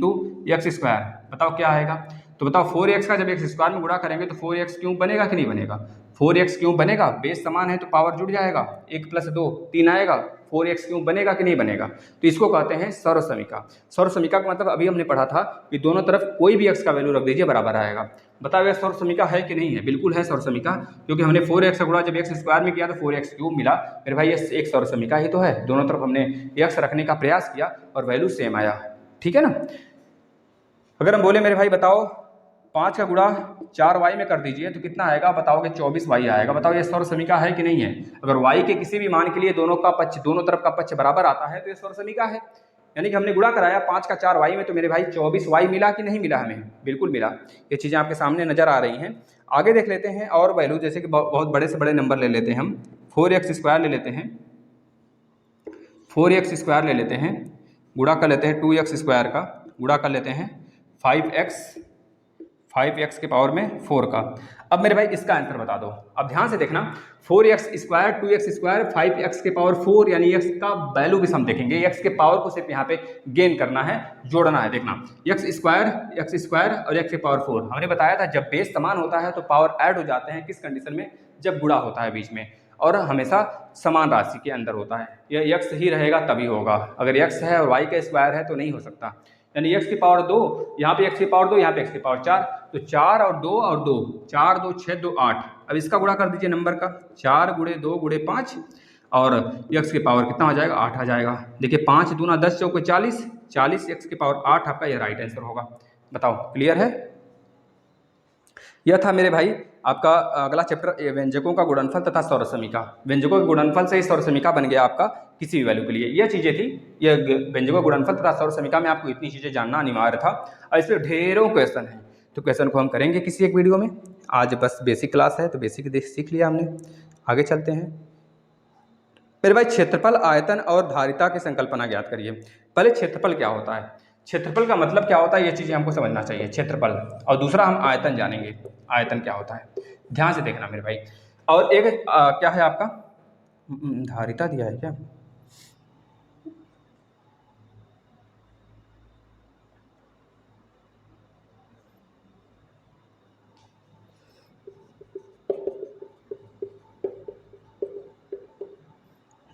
[SPEAKER 1] x², बताओ क्या आएगा। तो बताओ 4x का जब x² में गुणा करेंगे तो 4x क्यूब बनेगा कि नहीं बनेगा। 4x क्यूब बनेगा, बेस समान है तो पावर जुड़ जाएगा, 1 + 2 3 आएगा, 4x क्यूब बनेगा कि नहीं बनेगा। तो इसको कहते हैं सौर समीकरण। सौर समीकरण का मतलब अभी हमने पढ़ा था कि दोनों तरफ कोई भी x का वैल्यू रख दीजिए बराबर आएगा। बताओ यह सौर समीकरण है कि नहीं है? बिल्कुल है सौर समीकरण, क्योंकि हमने 4x का गुणा जब x² में किया तो 4x क्यूब मिला। मेरे भाई ये एक सौर समीकरण ही तो है। दोनों तरफ हमने x रखने का प्रयास किया और वैल्यू सेम आया, ठीक है ना। अगर हम बोले मेरे भाई बताओ 5 का गुणा 4y में कर दीजिए तो कितना आएगा, बताओगे 24y आएगा। बताओ ये सौर समीकरण है कि नहीं है? अगर y के किसी भी मान के लिए दोनों तरफ का पक्ष बराबर आता है तो ये सौर समीकरण है। यानी कि हमने गुणा कराया 5 का 4y में तो मेरे भाई 24y मिला कि नहीं मिला? हमें बिल्कुल मिला। ये चीज़ें आपके सामने नजर आ रही हैं। आगे देख लेते हैं और वैल्यू, जैसे कि बहुत बड़े से बड़े नंबर ले लेते हैं हम। 4x² ले लेते हैं, 4x² ले लेते हैं, गुणा कर लेते हैं 2x² का, गुणा कर लेते हैं 5x के पावर में 4 का। अब मेरे भाई इसका आंसर बता दो। अब ध्यान से देखना 4x², 2x², 5x के पावर 4, यानी x का वैल्यू भी हम देखेंगे। x के पावर को सिर्फ यहाँ पे गेन करना है, जोड़ना है। देखना x² और x के पावर 4, हमने बताया था जब बेस समान होता है तो पावर ऐड हो जाते हैं। किस कंडीशन में? जब गुणा होता है बीच में, और हमेशा समान राशि के अंदर होता है। यह x ही रहेगा तभी होगा। अगर x है और y का स्क्वायर है तो नहीं हो सकता। यानी x की पावर 2, यहाँ पे x की पावर 2, यहाँ पे x की पावर 4, तो 4 और 2 और 2, 4 2 6 2 8। अब इसका गुणा कर दीजिए नंबर का, 4 × 2 × 5, और x की पावर कितना आ जाएगा 8 आ जाएगा। देखिए 5 दूना 10 चौके 40, 40 x की पावर 8 आपका यह राइट आंसर होगा। बताओ क्लियर है? यह था मेरे भाई आपका अगला चैप्टर व्यंजकों का गुणनफल तथा सौरसमीका। व्यंजकों के गुणनफल से ही सौरसमीका बन गया आपका किसी भी वैल्यू के लिए। ये चीज़ें थी, ये व्यंजकों गुणनफल तथा सौरसमीका में आपको इतनी चीज़ें जानना अनिवार्य था। और इसमें ढेरों क्वेश्चन हैं, तो क्वेश्चन को हम करेंगे किसी एक वीडियो में। आज बस बेसिक क्लास है तो बेसिक सीख लिया हमने, आगे चलते हैं। मेरे भाई क्षेत्रफल, आयतन और धारिता की संकल्पना ज्ञात करिए। पहले क्षेत्रफल क्या होता है, क्षेत्रफल का मतलब क्या होता है, ये चीज़ें हमको समझना चाहिए, क्षेत्रफल। और दूसरा हम आयतन जानेंगे, आयतन क्या होता है, ध्यान से देखना मेरे भाई। और एक क्या है आपका धारिता दिया है क्या,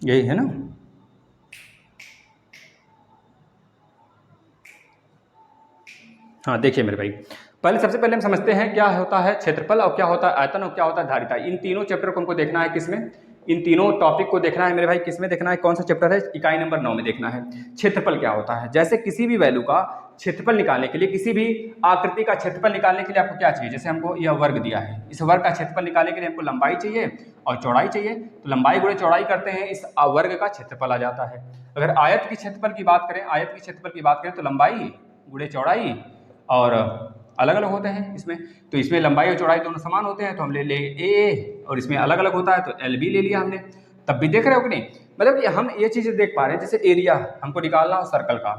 [SPEAKER 1] यही है ना। हाँ देखिए मेरे भाई, पहले सबसे पहले हम समझते हैं क्या होता है क्षेत्रफल और क्या होता है आयतन और क्या होता है धारिता। इन तीनों चैप्टर को हमको देखना है किसमें, इन तीनों टॉपिक को देखना है मेरे भाई किसमें देखना है, कौन सा चैप्टर है, इकाई नंबर 9 में देखना है। क्षेत्रफल क्या होता है, जैसे किसी भी वैल्यू का क्षेत्रफल निकालने के लिए, किसी भी आकृति का क्षेत्रफल निकालने के लिए आपको क्या चाहिए, जैसे हमको यह वर्ग दिया है, इस वर्ग का क्षेत्रफल निकालने के लिए हमको लंबाई चाहिए और चौड़ाई चाहिए, तो लंबाई गुणे चौड़ाई करते हैं, इस वर्ग का क्षेत्रफल आ जाता है। अगर आयत की क्षेत्रफल की बात करें, आयत की क्षेत्रफल की बात करें तो लंबाई गुणे चौड़ाई और अलग अलग होते हैं इसमें, तो इसमें लंबाई और चौड़ाई दोनों समान होते हैं तो हम ले ले ए, और इसमें अलग अलग होता है तो एल बी ले लिया हमने। तब भी देख रहे हो कि नहीं, मतलब कि हम ये चीज़ें देख पा रहे हैं, जैसे एरिया हमको निकालना हो सर्कल का,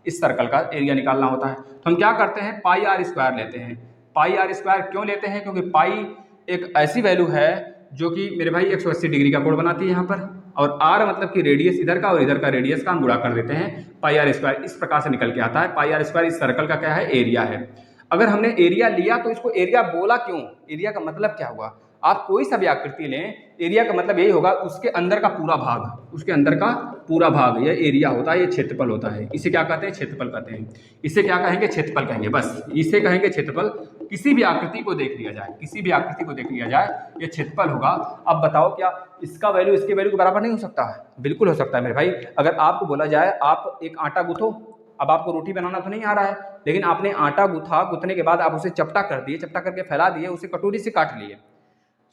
[SPEAKER 1] इस सर्कल का एरिया निकालना होता है तो हम क्या करते हैं, पाई आर स्क्वायर लेते हैं। पाई आर स्क्वायर क्यों लेते हैं, क्योंकि पाई एक ऐसी वैल्यू है जो कि मेरे भाई 180 डिग्री का कोण बनाती है यहाँ पर, और आर मतलब कि रेडियस इधर का और इधर का रेडियस का हम गुणा कर देते हैं, पाई आर स्क्वायर इस प्रकार से निकल के आता है। पाई आर स्क्वायर इस सर्कल का क्या है, एरिया है। अगर हमने एरिया लिया तो इसको एरिया बोला क्यों, एरिया का मतलब क्या हुआ, आप कोई सा भी आकृति लें, एरिया का मतलब यही होगा उसके अंदर का पूरा भाग, उसके अंदर का पूरा भाग, यह एरिया होता है, ये क्षेत्रफल होता है। इसे क्या कहते हैं, क्षेत्रफल कहते हैं। इसे क्या कहेंगे, क्षेत्रफल कहेंगे, बस इसे कहेंगे क्षेत्रफल। किसी भी आकृति को देख लिया जाए, किसी भी आकृति को देख लिया जाए, ये क्षेत्रफल होगा। अब बताओ क्या इसका वैल्यू इसके वैल्यू के बराबर नहीं हो सकता है, बिल्कुल हो सकता है मेरे भाई। अगर आपको बोला जाए आप एक आटा गूंथो, अब आपको रोटी बनाना तो नहीं आ रहा है, लेकिन आपने आटा गूंथा, गूंथने के बाद आप उसे चपटा कर दिए, चपटा करके फैला दिए, उसे कटोरी से काट लिए,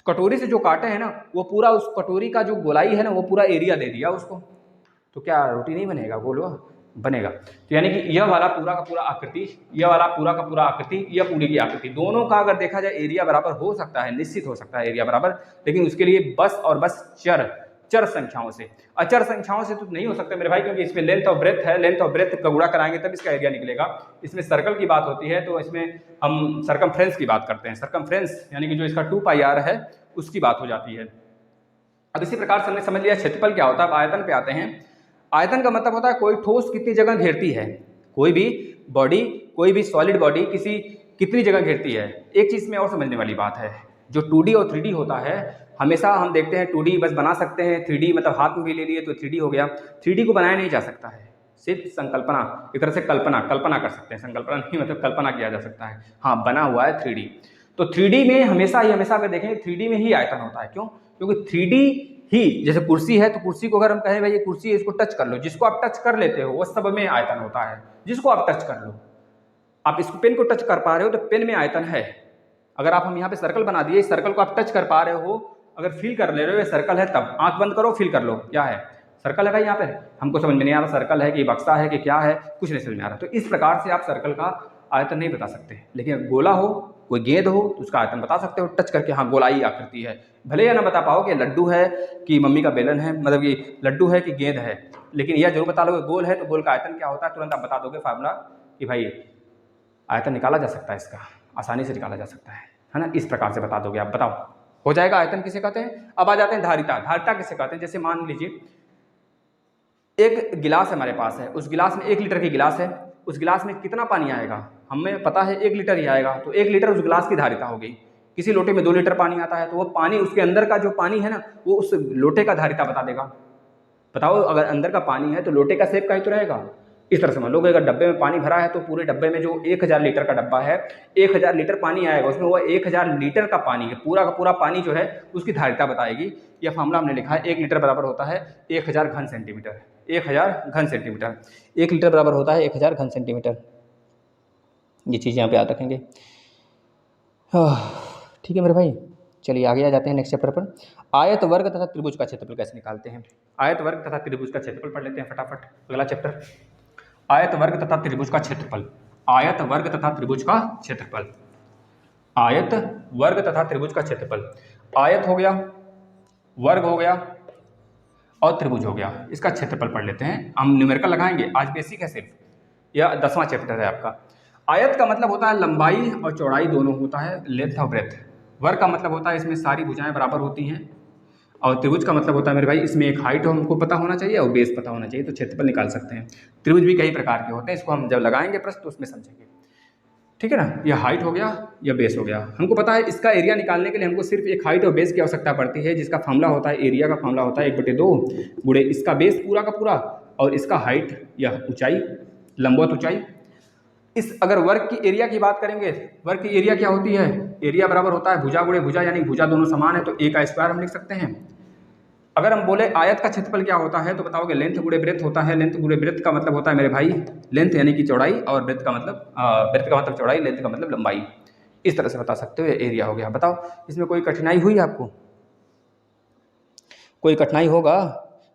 [SPEAKER 1] कटोरी से जो काटे हैं ना वो पूरा उस कटोरी का जो गोलाई है ना वो पूरा एरिया दे दिया उसको, तो क्या रोटी नहीं बनेगा, गोलवा बनेगा। तो यानी कि यह वाला पूरा का पूरा आकृति, यह वाला पूरा का पूरा आकृति, यह पूरी की आकृति, दोनों का अगर देखा जाए एरिया बराबर हो सकता है, निश्चित हो सकता है एरिया बराबर, लेकिन उसके लिए बस और बस चर संख्याओं से, अचर संख्याओं से तो नहीं हो सकता मेरे भाई, क्योंकि इसमें लेंथ और ब्रेथ है, लेंथ और ब्रेथ का गुणा कराएंगे तब इसका एरिया निकलेगा। इसमें सर्कल की बात होती है तो इसमें हम सरकमफ्रेंस की बात करते हैं, सरकमफ्रेंस यानी कि जो इसका 2 पाई आर है उसकी बात हो जाती है। अब इसी प्रकार से हमने समझ लिया क्षेत्रफल क्या होता है। अब आयतन पे आते हैं। आयतन का मतलब होता है कोई ठोस कितनी जगह घेरती है, कोई भी बॉडी, कोई भी सॉलिड बॉडी किसी कितनी जगह घेरती है। एक चीज़ में और समझने वाली बात है, जो 2D और 3D होता है, हमेशा हम देखते हैं 2D बस बना सकते हैं, 3D मतलब हाथ में भी ले लिए तो 3D हो गया। 3D को बनाया नहीं जा सकता है, सिर्फ संकल्पना, एक तरह से कल्पना कर सकते हैं, संकल्पना नहीं मतलब कल्पना किया जा सकता है। हाँ बना हुआ है 3D, तो 3D में हमेशा अगर देखें 3D में ही आयतन होता है। क्यों, क्योंकि 3D ही, जैसे कुर्सी है तो कुर्सी को अगर हम कहें भाई ये कुर्सी है इसको टच कर लो, जिसको आप टच कर लेते हो वो सब में आयतन होता है, जिसको आप टच कर लो। आप इस पेन को टच कर पा रहे हो तो पेन में आयतन है। अगर आप हम यहाँ पे सर्कल बना दिए, इस सर्कल को आप टच कर पा रहे हो, अगर फील कर ले रहे हो ये सर्कल है, तब आंख बंद करो फील कर लो क्या है, सर्कल है भाई। यहाँ पे हमको समझ में नहीं आ रहा सर्कल है कि बक्सा है कि क्या है, कुछ नहीं समझ में आ रहा। तो इस प्रकार से आप सर्कल का आयतन नहीं बता सकते, लेकिन गोला हो, कोई गेंद हो तो उसका आयतन बता सकते हो टच करके, हाँ गोलाई आकृति है। भले या ना बता पाओ कि लड्डू है कि मम्मी का बेलन है, मतलब कि लड्डू है कि गेंद है, लेकिन यह जरूर बता लोगे गोल है तो गोल का आयतन क्या होता है, तुरंत आप बता दोगे फार्मूला कि भाई आयतन निकाला जा सकता है, इसका आसानी से निकाला जा सकता है ना। इस प्रकार से बता दोगे आप, बताओ हो जाएगा। आयतन किसे कहते हैं। अब आ जाते हैं धारिता। धारिता किसे कहते हैं, जैसे मान लीजिए एक गिलास हमारे पास है, उस गिलास में 1 लीटर की गिलास है, उस गिलास में कितना पानी आएगा हमें पता है 1 लीटर ही आएगा, तो 1 लीटर उस गिलास की धारिता होगी। किसी लोटे में 2 लीटर पानी आता है तो वो पानी, उसके अंदर का जो पानी है ना वो उस लोटे का धारिता बता देगा। बताओ अगर अंदर का पानी है तो लोटे का शेप का ही तो रहेगा। इस तरह से मान लो अगर डब्बे में पानी भरा है तो पूरे डब्बे में जो 1000 लीटर का डब्बा है, 1000 लीटर पानी आएगा, उसमें वो 1000 लीटर का पानी है, पूरा का पूरा पानी जो है उसकी धारिता बताएगी। यह फार्मूला हमने लिखा है, 1 लीटर बराबर होता है 1000 घन सेंटीमीटर, 1000 घन सेंटीमीटर, 1 लीटर बराबर होता है 1000 घन सेंटीमीटर। ये चीज़ यहाँ पे याद रखेंगे, ठीक है मेरे भाई। चलिए आगे आ जाते हैं नेक्स्ट चैप्टर पर। आयत वर्ग तथा त्रिभुज का क्षेत्रफल कैसे निकालते हैं। आयत वर्ग तथा त्रिभुज का क्षेत्रफल पढ़ लेते हैं फटाफट। अगला चैप्टर आयत वर्ग तथा त्रिभुज का क्षेत्रफल। आयत वर्ग तथा त्रिभुज का क्षेत्रफल। आयत वर्ग तथा त्रिभुज का क्षेत्रफल। आयत हो गया, वर्ग हो गया और त्रिभुज हो गया। इसका क्षेत्रफल पढ़ लेते हैं। हम न्यूमेरिकल लगाएंगे, आज बेसिक है सिर्फ, यह 10वां चैप्टर है आपका। आयत का मतलब होता है लंबाई और चौड़ाई दोनों होता है, लेंथ और ब्रेथ। वर्ग का मतलब होता है इसमें सारी भुजाएं बराबर होती हैं। और त्रिभुज का मतलब होता है मेरे भाई इसमें एक हाइट हमको पता होना चाहिए और बेस पता होना चाहिए, तो क्षेत्रफल निकाल सकते हैं। त्रिभुज भी कई प्रकार के होते हैं, इसको हम जब लगाएंगे प्रश्न तो उसमें समझेंगे, ठीक है ना। यह हाइट हो गया, यह बेस हो गया। हमको पता है इसका एरिया निकालने के लिए हमको सिर्फ एक हाइट और बेस की आवश्यकता पड़ती है, जिसका फॉर्मूला होता है, एरिया का फॉर्मूला होता है 1/2 गुणे इसका बेस पूरा का पूरा और इसका हाइट या ऊंचाई, लंबवत ऊंचाई। इस अगर वर्ग की एरिया की बात करेंगे, वर्ग की एरिया क्या होती है, एरिया बराबर होता है भुजा गुणे भुजा, यानी भुजा दोनों समान है तो ए का स्क्वायर हम लिख सकते हैं। अगर हम बोले आयत का क्षेत्रफल क्या होता है तो बताओगे लेंथ गुणे ब्रेथ होता है। लेंथ गुणे ब्रेथ का मतलब होता है मेरे भाई लेंथ यानी कि चौड़ाई, और ब्रेथ का मतलब चौड़ाई, लेंथ का मतलब लंबाई। इस तरह से बता सकते हो, ये एरिया हो गया। बताओ इसमें कोई कठिनाई हुई आपको, कोई कठिनाई होगा,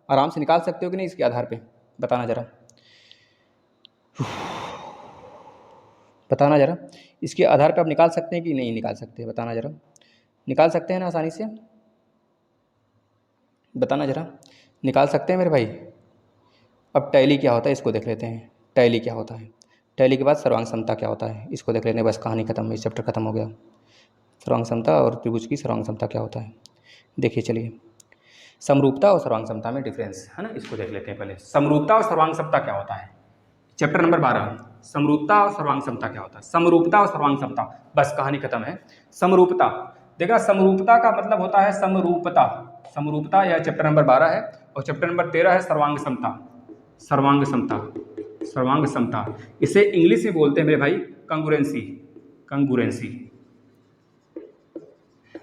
[SPEAKER 1] आराम से निकाल सकते हो कि नहीं इसके आधार पे, बताना जरा, बताना जरा। इसके आधार पे आप निकाल सकते हैं कि नहीं निकाल सकते, बताना जरा। निकाल सकते हैं ना आसानी से, बताना जरा, निकाल सकते हैं मेरे भाई। अब टैली क्या होता है इसको देख लेते हैं। टैली क्या होता है, टैली के बाद सर्वांग समता क्या होता है इसको देख लेते हैं। बस कहानी खत्म, इस चैप्टर खत्म हो गया। सर्वांग समता और त्रिभुज की सर्वांग समता क्या होता है, देखिए चलिए। समरूपता और सर्वांग समता में डिफरेंस है ना, इसको देख लेते हैं पहले। समरूपता और सर्वांग समता क्या होता है, चैप्टर नंबर 12। समरूपता और सर्वांग समता क्या होता है, समरूपता और सर्वांग समता, बस कहानी खत्म है। समरूपता, देखा समरूपता का मतलब होता है समरूपता, समरूपता यह चैप्टर नंबर 12 है। और चैप्टर नंबर 13 है सर्वांग समता, सर्वांग समता, सर्वांग समता। इसे इंग्लिश में बोलते हैं मेरे भाई कंगुरेंसी, कंगुरेंसी।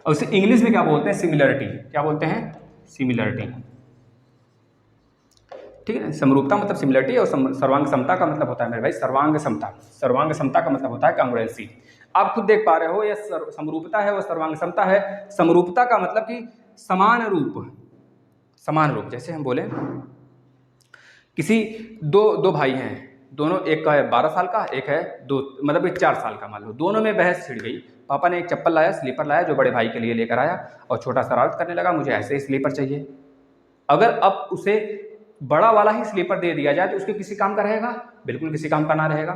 [SPEAKER 1] और इसे इंग्लिश में क्या बोलते हैं, सिमिलरिटी। क्या बोलते हैं, सिमिलरिटी, ठीक है। समरूपता मतलब सिमिलरिटी और सर्वांग समता का मतलब होता है मेरे भाई सर्वांग समता। सर्वांग समता का मतलब होता है कांग्रुएंसी। आप खुद देख पा रहे हो ये समरूपता है, वो सर्वांग समता है। समरूपता का मतलब कि समान रूप, समान रूप। जैसे हम बोले किसी दो भाई हैं, दोनों, एक का है 12 साल का, एक है 4 साल का। मान लो दोनों में बहस छिड़ गई। पापा ने एक चप्पल लाया, स्लीपर लाया, जो बड़े भाई के लिए लेकर आया, और छोटा शरारत करने लगा मुझे ऐसे ही स्लीपर चाहिए। अगर अब उसे बड़ा वाला ही स्लीपर दे दिया जाए तो उसके किसी काम का रहेगा, बिल्कुल किसी काम का ना रहेगा।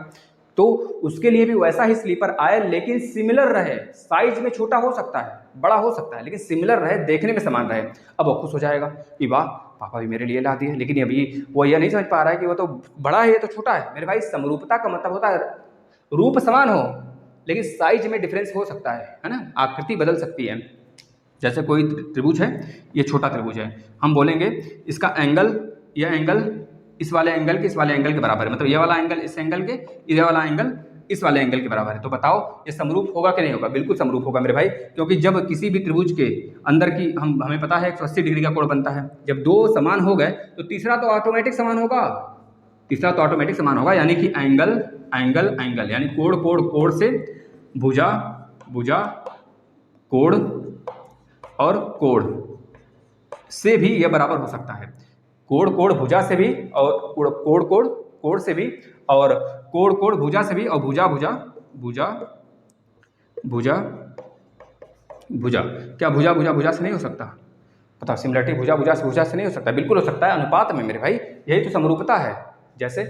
[SPEAKER 1] तो उसके लिए भी वैसा ही स्लीपर आए, लेकिन सिमिलर रहे। साइज में छोटा हो सकता है, बड़ा हो सकता है, लेकिन सिमिलर रहे, देखने में समान रहे। अब वो खुश हो जाएगा कि वाह पापा भी मेरे लिए ला दिए। लेकिन अभी वो यह नहीं समझ पा रहा है कि वो तो बड़ा है, ये तो छोटा है। मेरे भाई समरूपता का मतलब होता है रूप समान हो, लेकिन साइज में डिफरेंस हो सकता है ना, आकृति बदल सकती है। जैसे कोई त्रिभुज है, ये छोटा त्रिभुज है, हम बोलेंगे इसका एंगल, यह एंगल इस वाले एंगल के इस वाले एंगल के बराबर है, मतलब ये वाला एंगल इस एंगल के, ये वाला एंगल इस वाले एंगल के बराबर है। तो बताओ ये समरूप होगा कि नहीं होगा, बिल्कुल समरूप होगा मेरे भाई। क्योंकि जब किसी भी त्रिभुज के अंदर की हमें पता है 180 डिग्री का कोण बनता है। जब दो समान हो गए तो तीसरा तो ऑटोमेटिक समान होगा, तीसरा तो ऑटोमेटिक समान होगा। यानी कि एंगल एंगल एंगल, यानी कोण कोण कोण से, भुजा भुजा, कोण और कोण से भी यह बराबर हो सकता है। कोण कोण भुजा से भी, और कोण कोण कोण से भी, और कोण कोण भुजा से भी, और भुजा भुजा भुजा भुजा भुजा, क्या भुजा भुजा भुजा से नहीं हो सकता, बताओ सिमिलरिटी भुजा भुजा से नहीं हो सकता, बिल्कुल हो सकता है, अनुपात में मेरे भाई। यही तो समरूपता है। जैसे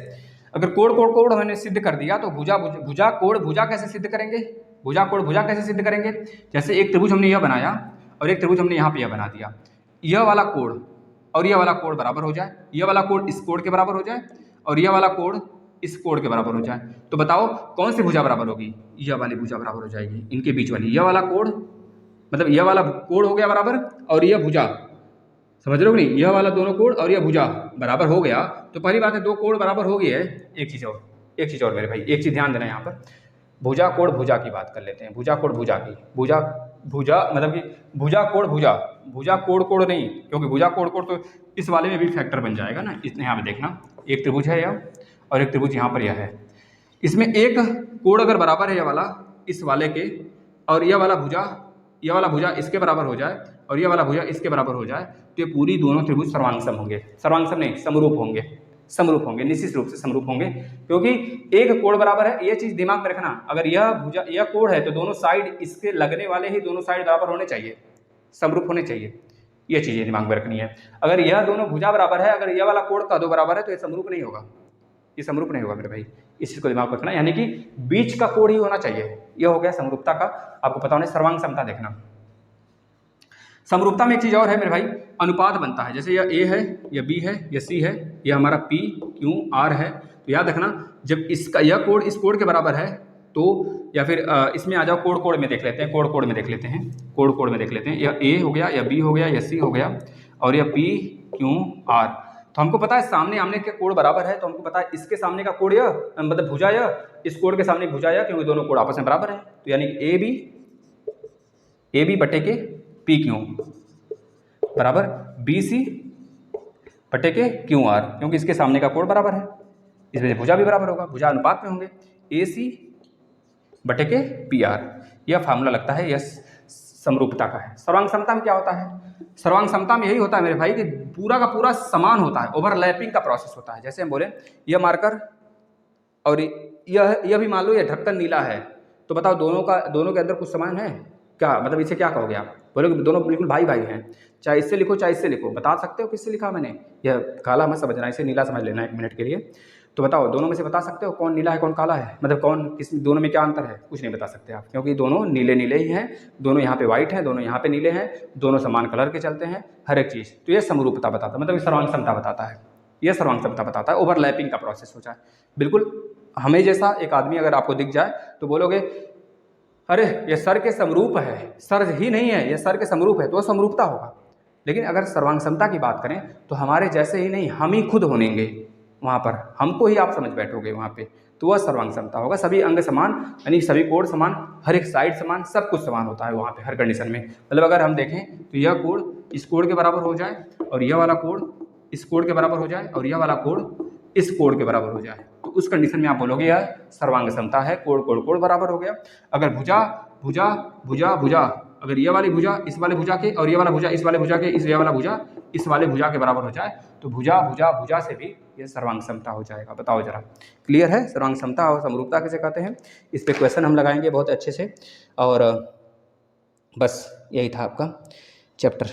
[SPEAKER 1] अगर कोण कोण कोण हमने सिद्ध कर दिया तो भुजा भुजा कोण भुजा कैसे सिद्ध करेंगे, भुजा कोण भुजा कैसे सिद्ध करेंगे। जैसे एक त्रिभुज हमने यह बनाया और एक त्रिभुज हमने यहाँ पे यह बना दिया, यह वाला कोण और यह वाला कोण बराबर हो जाए, यह वाला कोण इस कोण के बराबर हो जाए, और यह वाला कोण इस कोण के बराबर हो जाए, तो बताओ कौन सी भुजा बराबर होगी, यह वाली भुजा बराबर हो जाएगी। इनके बीच वाली यह वाला कोण, मतलब यह वाला कोण हो गया बराबर, और यह भुजा, समझ रहे हो नहीं, यह वाला दोनों कोण और यह भुजा बराबर हो गया। तो पहली बात है दो कोण बराबर हो गई है। एक चीज़ और मेरे भाई, एक चीज़ ध्यान देना यहाँ पर, भुजा कोण भुजा की बात कर लेते हैं। भुजा कोण भुजा की, भुजा भुजा मतलब कि भुजा कोण भुजा, भुजा कोण कोण नहीं, क्योंकि भुजा कोण कोण तो इस वाले में भी फैक्टर बन जाएगा ना। इसने यहाँ पे देखना, एक त्रिभुज है यह और एक त्रिभुज यहाँ पर यह है। इसमें एक कोण अगर बराबर है यह वाला इस वाले के, और यह वाला भुजा ये वाला भुजा इसके बराबर हो जाए और ये वाला भुजा इसके बराबर हो जाए तो ये पूरी दोनों त्रिभुज सर्वांगसम होंगे। सर्वांगसम नहीं, समरूप होंगे। समरूप होंगे, निश्चित रूप से समरूप होंगे, क्योंकि एक कोण बराबर है। ये चीज दिमाग में रखना, अगर यह भुजा यह कोण है तो दोनों साइड इसके लगने वाले ही दोनों साइड बराबर होने चाहिए, समरूप होने चाहिए। ये चीजें दिमाग में रखनी है। अगर यह दोनों भुजा बराबर है, अगर यह वाला कोण का दो बराबर है तो ये समरूप नहीं होगा, ये समरूप नहीं होगा मेरे भाई। इस चीज को दिमाग में रखना, यानी कि बीच का कोण ही होना चाहिए। यह हो गया समरूपता का, आपको पता होना। सर्वांग समता देखना, समरूपता में एक चीज और है मेरे भाई, अनुपात बनता है। जैसे यह ए है, यह बी है, यह सी है, यह हमारा पी क्यू आर है, तो याद रखना जब इसका यह कोण इस कोण के बराबर है तो, या फिर इसमें आ जाओ कोण कोण में देख लेते हैं, कोण कोण में देख लेते हैं, कोण कोण में देख लेते हैं। यह ए हो गया, यह बी हो गया, यह सी हो गया और यह पी क्यू आर। तो हमको पता है सामने आमने के कोण बराबर है, तो हमको पता है इसके सामने का कोण यह, मतलब भुजा यह, इस कोण के सामने भुजा यह, क्योंकि दोनों कोण आपस में बराबर है। तो यानी कि ए बी बटे के पी क्यू बराबर बी सी बटे के क्यू आर, क्योंकि इसके सामने का कोण बराबर है, इसमें भुजा भी बराबर होगा, भुजा अनुपात में होंगे। ए सी बटे के पी आर, यह फार्मूला लगता है, यह समरूपता का है। सर्वांग समता में क्या होता है? सर्वांग समता में यही होता है मेरे भाई कि पूरा का पूरा समान होता है, ओवरलैपिंग का प्रोसेस होता है। जैसे हम बोले यह मार्कर और यह भी मान लो यह ढक्कन नीला है, तो बताओ दोनों के अंदर कुछ समान है क्या? मतलब इसे क्या कहोगे आप? बोलोगे दोनों बिल्कुल भाई भाई हैं, चाहे इससे लिखो चाहे इससे लिखो। बता सकते हो किससे लिखा मैंने? यह काला मत समझना, इसे नीला समझ लेना एक मिनट के लिए। तो बताओ दोनों में से बता सकते हो कौन नीला है कौन काला है? मतलब कौन किस, दोनों में क्या अंतर है? कुछ नहीं बता सकते आप, क्योंकि दोनों नीले नीले ही हैं, दोनों यहाँ पे वाइट हैं, दोनों यहाँ पे नीले हैं, दोनों समान कलर के चलते हैं, हर एक चीज़। तो ये समरूपता बताता है, मतलब सर्वांग समता बताता है, यह सर्वांग समता बताता है। ओवरलैपिंग का प्रोसेस हो जाए, बिल्कुल हमें जैसा एक आदमी अगर आपको दिख जाए तो बोलोगे अरे ये सर के समरूप है, सर ही नहीं है, ये सर के समरूप है, तो समरूपता होगा। लेकिन अगर सर्वांग समता की बात करें तो हमारे जैसे ही नहीं, हम ही खुद होनेंगे वहाँ पर, हमको ही आप समझ बैठोगे वहाँ पे, तो वह सर्वांग समता होगा। सभी अंग समान, यानी सभी कोण समान, हर एक साइड समान, सब कुछ समान होता है वहाँ पे हर कंडीशन में। मतलब अगर हम देखें तो यह कोण इस कोण के बराबर हो जाए और यह वाला कोण इस कोण के बराबर हो जाए और यह वाला कोण इस कोण के बराबर हो जाए, तो उस कंडीशन में आप बोलोगे यह सर्वांग समता है, कोण कोण कोण बराबर हो गया। अगर भुजा भुजा भुजा भुजा, अगर ये वाली भुजा इस वाले भुजा के और ये वाला भुजा इस वाले भुजा के, ये वाला भुजा इस वाले भुजा के बराबर हो जाए, तो भुजा भुजा भुजा से भी ये सर्वांग समता हो जाएगा। बताओ जरा, क्लियर है? सर्वांग समता और समरूपता किसे कहते हैं, इस पे क्वेश्चन हम लगाएंगे बहुत अच्छे से। और बस यही था आपका चैप्टर,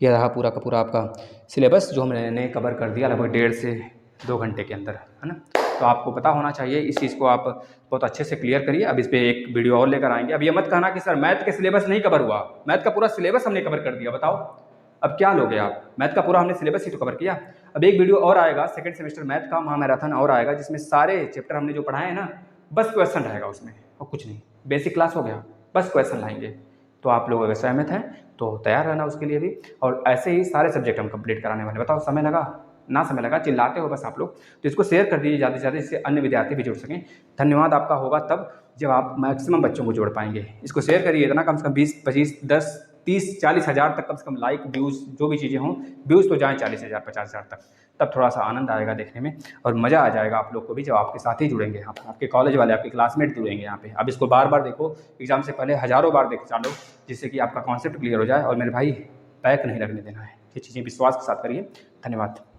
[SPEAKER 1] यह रहा पूरा का पूरा आपका सिलेबस जो मैंने कवर कर दिया लगभग 1.5 से 2 घंटे के अंदर, है ना। तो आपको पता होना चाहिए, इस चीज़ को आप बहुत अच्छे से क्लियर करिए। अब इस पर एक वीडियो और लेकर आएंगे। अब ये मत कहना कि सर मैथ के सिलेबस नहीं कवर हुआ, मैथ का पूरा सिलेबस हमने कवर कर दिया। बताओ अब क्या लोगे आप? मैथ का पूरा हमने सिलेबस ही तो कवर किया। अब एक वीडियो और आएगा सेकंड सेमेस्टर मैथ का महामैराथन और आएगा, जिसमें सारे चैप्टर हमने जो पढ़ाए हैं ना, बस क्वेश्चन रहेगा उसमें और कुछ नहीं। बेसिक क्लास हो गया, बस क्वेश्चन लाएंगे। तो आप लोग अगर सहमत हैं तो तैयार रहना उसके लिए भी। और ऐसे ही सारे सब्जेक्ट हम कंप्लीट कराने वाले। बताओ समय लगा ना? समय लगा? चिल्लाते हो बस आप लोग, तो इसको शेयर कर दीजिए ज़्यादा से ज़्यादा, जिससे अन्य विद्यार्थी भी जुड़ सकें। धन्यवाद आपका होगा तब जब आप मैक्सिमम बच्चों को जोड़ पाएंगे। इसको शेयर करिए इतना, कम से कम 20, 25, 10, 30, 40 हज़ार तक कम से कम लाइक, व्यूज़, जो भी चीज़ें हों, व्यूज़ तो जाएँ 40 हज़ार 50 हज़ार तक, तब थोड़ा सा आनंद आएगा देखने में और मज़ा आ जाएगा आप लोग को भी, जब आपके साथ ही जुड़ेंगे यहाँ पर, आपके कॉलेज वाले, आपके क्लासमेट जुड़ेंगे यहाँ पे। अब इसको बार बार देखो, एग्जाम से पहले हज़ारों बार देख चालो, जिससे कि आपका कॉन्सेप्ट क्लियर हो जाए। और मेरे भाई बैक नहीं लगने देना है, ये चीज़ें विश्वास के साथ करिए। धन्यवाद।